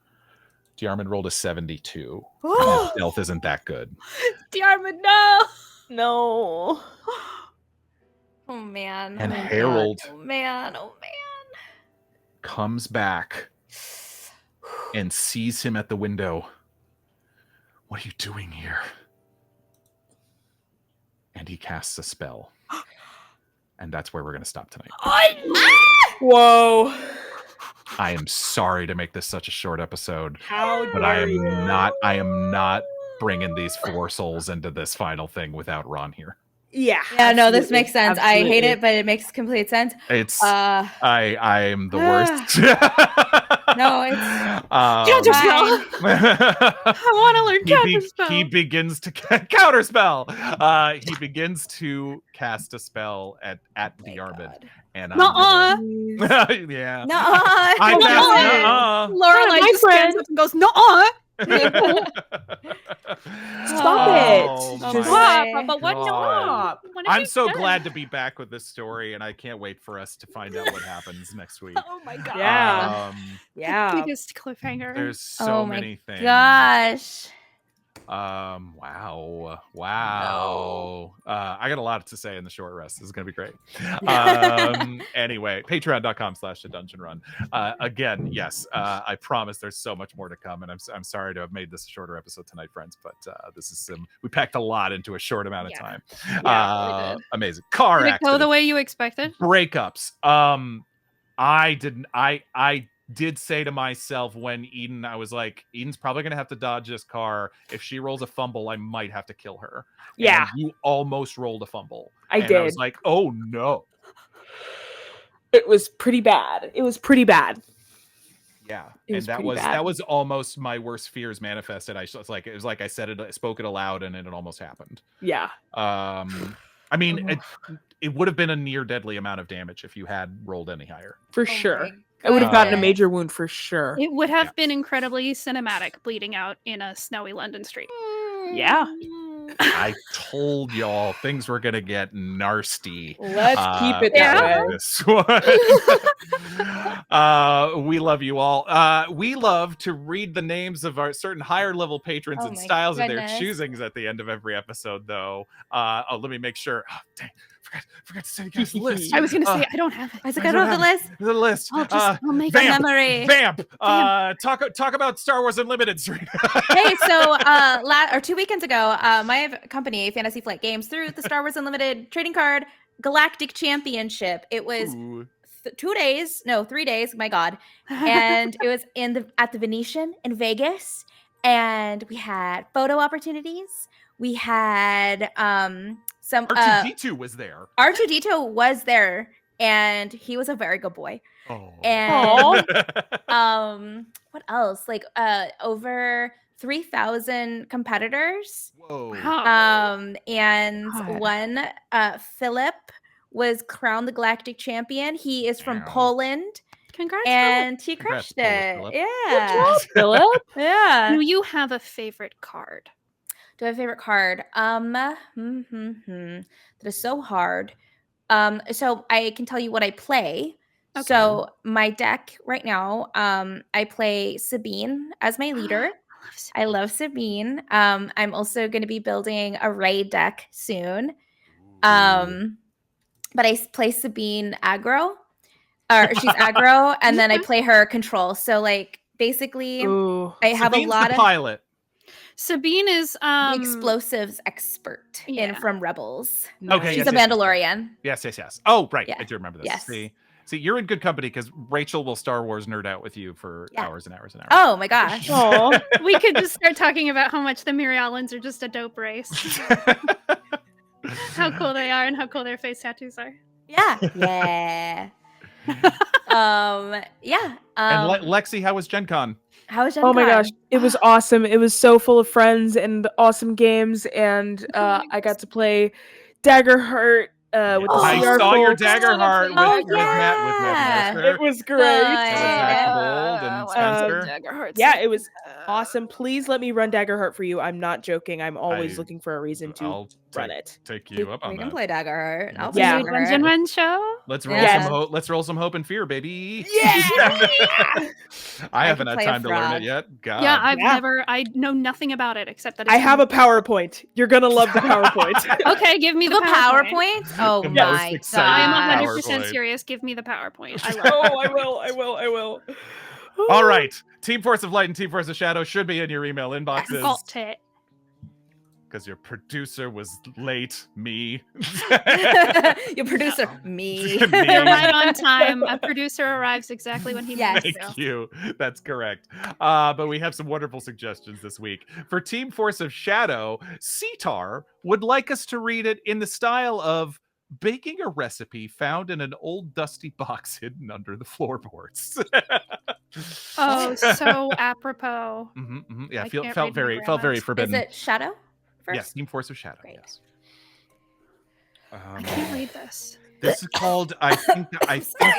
Diarmuid rolled a 72. And his stealth isn't that good. Diarmuid, no. No. Oh man. And oh Harold God. Oh man. comes back and sees him at the window. What are you doing here? And he casts a spell. And that's where we're going to stop tonight. Whoa. I am sorry to make this such a short episode, How but I dare you. am not bringing these four souls into this final thing without Ron here. Yeah. Yeah, no, this absolutely, makes sense. I hate it, but it makes complete sense. It's Uh, I am the worst. no, it's Counterspell. I want to learn counterspell. He begins to counterspell. He begins to cast a spell at Diarmuid, and Nuh-uh. yeah. No, I cast Lorelei my just stands friend. up and goes, "Nuh-uh." Stop Oh, it. my Just Stop, but what? God. No. What have I'm you so done? glad to be back with this story, and I can't wait for us to find out what happens next week. Oh my god. Yeah. The biggest cliffhanger. There's so oh my many things. gosh. Wow. I got a lot to say in the short rest. This is gonna be great. Anyway, patreon.com/thedungeonrun. Again, yes, I promise there's so much more to come, and I'm sorry to have made this a shorter episode tonight, friends, but this is we packed a lot into a short amount of time. Yeah, we did. Amazing. Car Did it go the accident, way you expected? breakups. I did say to myself when Eden, I was like, Eden's probably gonna have to dodge this car. If she rolls a fumble, I might have to kill her. Yeah. And you almost rolled a fumble. I and did. I was like, oh no. It was pretty bad. Yeah. It was And that pretty was bad. that was almost my worst fears manifested. It was like I said it, I spoke it aloud, and it almost happened. Yeah. I mean, it would have been a near deadly amount of damage if you had rolled any higher. For sure. I would have gotten a major wound for sure. It would have been incredibly cinematic, bleeding out in a snowy London street. Yeah. I told y'all things were gonna get nasty. Let's keep it that way. This one. We love you all. We love to read the names of our certain higher level patrons Oh and my styles of their goodness. choosings at the end of every episode, though. Let me make sure. Oh, dang, forgot to send you guys the list. I was going to say, I don't have it. I was like, I don't have the list. The list. I'll make A Vamp. memory. Vamp. Talk about Star Wars Unlimited, Serena. Hey, so 2 weekends ago, my company, Fantasy Flight Games, threw the Star Wars Unlimited trading card Galactic Championship. It was Ooh. 3 days, my God. And it was at the Venetian in Vegas. And we had photo opportunities. We had some R2D2 was there. R2D2 was there, and he was a very good boy. Oh. And what else? Like over 3,000 competitors. Whoa. Wow. And God. one Philip was crowned the Galactic Champion. He is from Wow. Poland, Congrats. and he Congrats, crushed it. Polish Yeah. Philip? Yeah. Do you have a favorite card? Do I have a favorite card? That is so hard. So I can tell you what I play. Okay. So my deck right now, I play Sabine as my leader. I love Sabine. I'm also going to be building a raid deck soon. But I play Sabine aggro. or she's aggro, and then I play her control. So like basically, Ooh. I have Sabine's a lot the of pilot. Sabine is the explosives expert in yeah. from Rebels. Okay, She's yes, a Mandalorian. Yes. Oh, right. Yeah. I do remember this. Yes. See, you're in good company because Rachel will Star Wars nerd out with you for hours and hours and hours. Oh my gosh. Aw. We could just start talking about how much the Mirialans are just a dope race. How cool they are and how cool their face tattoos are. Yeah. Yeah. Yeah. And Lexi, how was Gen Con? How was Gen Oh my Con? gosh, it was awesome. It was so full of friends and awesome games, and I got to play Daggerheart with the I CR saw your folks. Daggerheart with yeah. Matt. It was great. Gold and Spencer. Yeah, it was awesome. Please let me run Daggerheart for you. I'm not joking. I'm always looking for a reason to I'll run it. take you up on We can that. play Daggerheart. I'll Yeah. play Dungeon Daggerheart. Run show? Let's roll Yes. some hope. Let's roll some hope and fear, baby. Yeah. I haven't had play a time to learn frog. it yet. God. Yeah, Yeah. I know nothing about it except that it's I have a PowerPoint. You're gonna love the PowerPoint. Okay, give me You the have a PowerPoint? Oh The my most exciting I am god. 100% PowerPoint. serious. Give me the PowerPoint. I love Oh, I will. All right. Team Force of Light and Team Force of Shadow should be in your email inboxes. Got it. Because your producer was late. Me. Your producer, me. Me. You're right on time. A producer arrives exactly when he Yes. needs to. Thank you. That's correct. But we have some wonderful suggestions this week. For Team Force of Shadow, Cetar would like us to read it in the style of baking a recipe found in an old dusty box hidden under the floorboards. Oh, so apropos. Yeah, I felt can't felt read my very grandma's. Is forbidden. it Shadow first? Yes, Team Force of Shadow. Great. Yes. I can't read this. This is called I think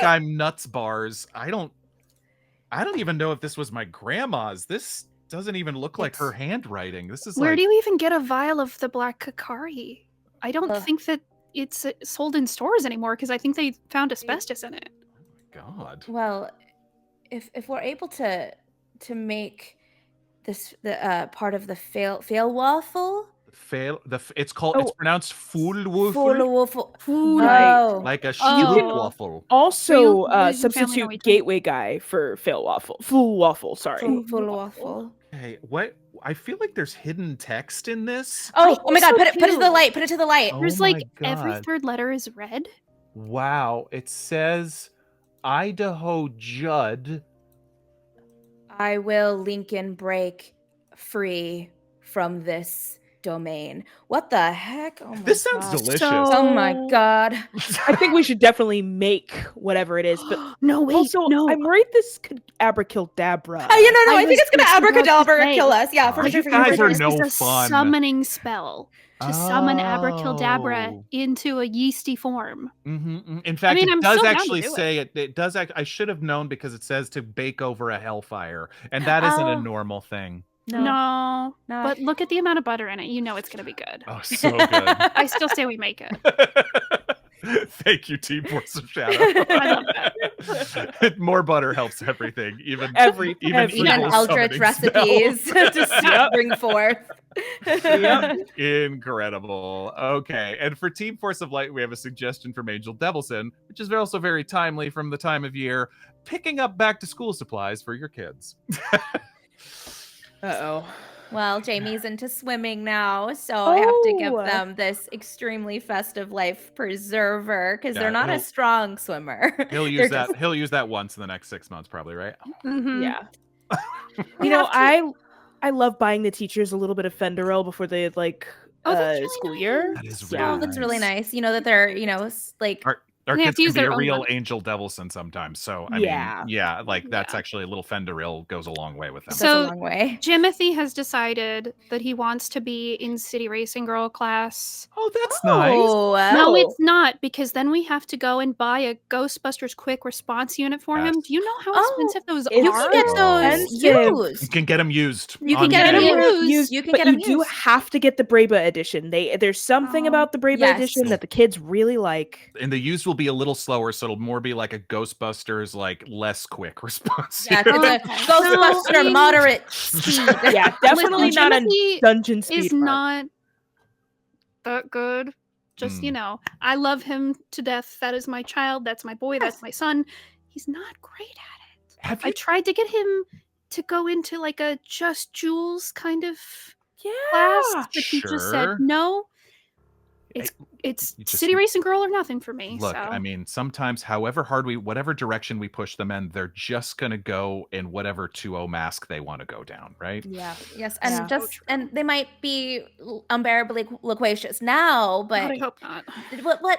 I'm nuts bars. I don't even know if this was my grandma's. This doesn't even look like her handwriting. This is Where like do you even get a vial of the black Kakari? I don't Ugh. think that it's sold in stores anymore because I think they found asbestos in it. God. Well, if we're able to make this the part of the fail waffle, It's called. It's pronounced full Full waffle. Right. Oh. like a Oh. sheep waffle. Also, Where you family know substitute each other? gateway guy for full waffle. Sorry. Full waffle. Okay, what? I feel like there's hidden text in this. Oh my god! so Put it to the too. light. Put it to the light. Oh There's my like every God. third letter is red. Wow, it says Idaho Judd. I will Lincoln break free from this domain. What the heck? Oh my This sounds God. delicious. Oh my god. I think we should definitely make whatever it is, but No, wait, also no. I'm worried this could abracadabra. Oh, no, I I think was it's gonna just about to abracadabra say, kill us. Yeah, for Oh, sure. you For guys sure. are This no is a fun. summoning spell to summon abracadabra Oh. into a yeasty form. In fact, mean, it I'm does still down to actually do it. say it. It does. I should have known because it says to bake over a hellfire, and that isn't a Oh. normal thing. No, No. but look at the amount of butter in it. You know it's going to be good. Oh, so good. I still say we make it. Thank you, Team Force of Shadow. I love that. More butter helps everything, even Every- even every- evil Even eldritch summoning recipes spells. to bring forth. Incredible. Okay, and for Team Force of Light, we have a suggestion from Angel Devilson, which is also very timely from the time of year, picking up back to school supplies for your kids. Uh-oh. Well, Jamie's into swimming now, so I have to give Oh. them this extremely festive life preserver because Yeah, they're not a he'll- strong swimmer. He'll use that. He'll use that once in the next 6 months, probably, right? Mhm. Yeah. We You know, have to- I love buying the teachers a little bit of Fenderel before they like Oh, that's really school nice. year. That is Yeah. really That's really nice. nice. You know that they're, like Our They have kids to can use be their a own real money. Angel Devilson sometimes. So I Yeah. mean, yeah, like that's Yeah. actually a little Fenderil goes a long way with them. it So- goes a long way. Jimothy has decided that he wants to be in City Racing Girl class. Oh, that's nice. Oh, No, Oh. it's not, because then we have to go and buy a Ghostbusters quick response unit for him. Yes. Do you know how Oh, expensive those it's You are? can get those expensive. You used. can get them used. You can on get 'em eBay. used. You can but get you 'em do used. have to get the Breba edition. There's something Oh. about the Breba Yes. edition that the kids really like. And the used will be a little slower, so it'll more be like a Ghostbusters, like less quick response. Yeah, it's a Okay. Ghostbuster No, I mean- moderate speed. Yeah, definitely not a Jimothy dungeon speed is run. not that good. Just, Mm. I love him to death. That is my child. That's my boy. That's my son. He's not great at it. Have I you? tried to get him to go into like a Just Jules kind of Yeah. class, but he just said Sure. no. It's you just- City Racing Girl or nothing for me. Look, so. I mean, sometimes, however hard whatever direction we push them in, they're just gonna go in whatever 2-0 mask they want to go down, right? Yeah. Yes, and Yeah. just So true. and they might be unbearably loquacious now, God, but I hope not.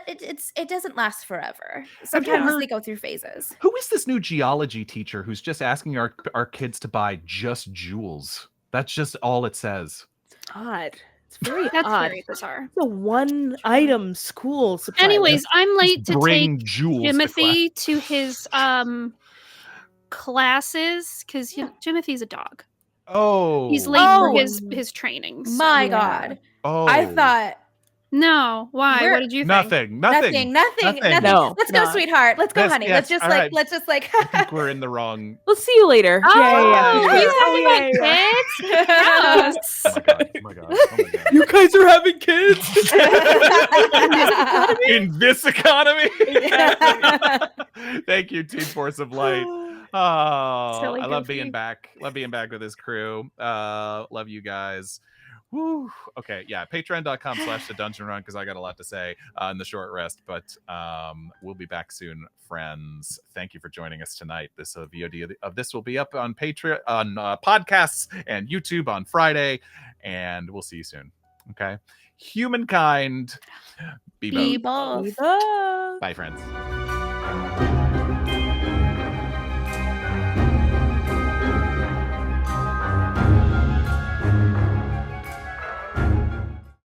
it doesn't last forever. Sometimes heard- they go through phases. Who is this new geology teacher who's just asking our kids to buy just jewels? That's just all it says. Odd. It's very That's odd. very bizarre. It's a one item school supply. Anyways, I'm late to Bring take jewels to class. Timothy to his classes because Timothy's a dog. Oh, He's late Oh. for his training. so- My Yeah. God, Oh, I thought No, why? We're- What did you think? nothing. nothing. No, Let's go, not. sweetheart. Let's go, Yes, honey. yes, all right. Let's just like. I think we're in the wrong. We'll see you later. Oh, yeah. he's Oh, having yeah, yeah. kids? Yes. Oh my god! Oh my god! Oh my god! You guys are having kids. In this economy. Thank you, Team Force of Light. Oh, Silly I love goofy. being back. Love being back with this crew. Love you guys. Woo. Okay, yeah, patreon.com/the dungeon run because I got a lot to say in the short rest, but we'll be back soon, friends. Thank you for joining us tonight. This VOD of this will be up on Patreon, on podcasts and YouTube on Friday, and we'll see you soon. Okay, humankind, be both. Be both. Bye. Bye, friends.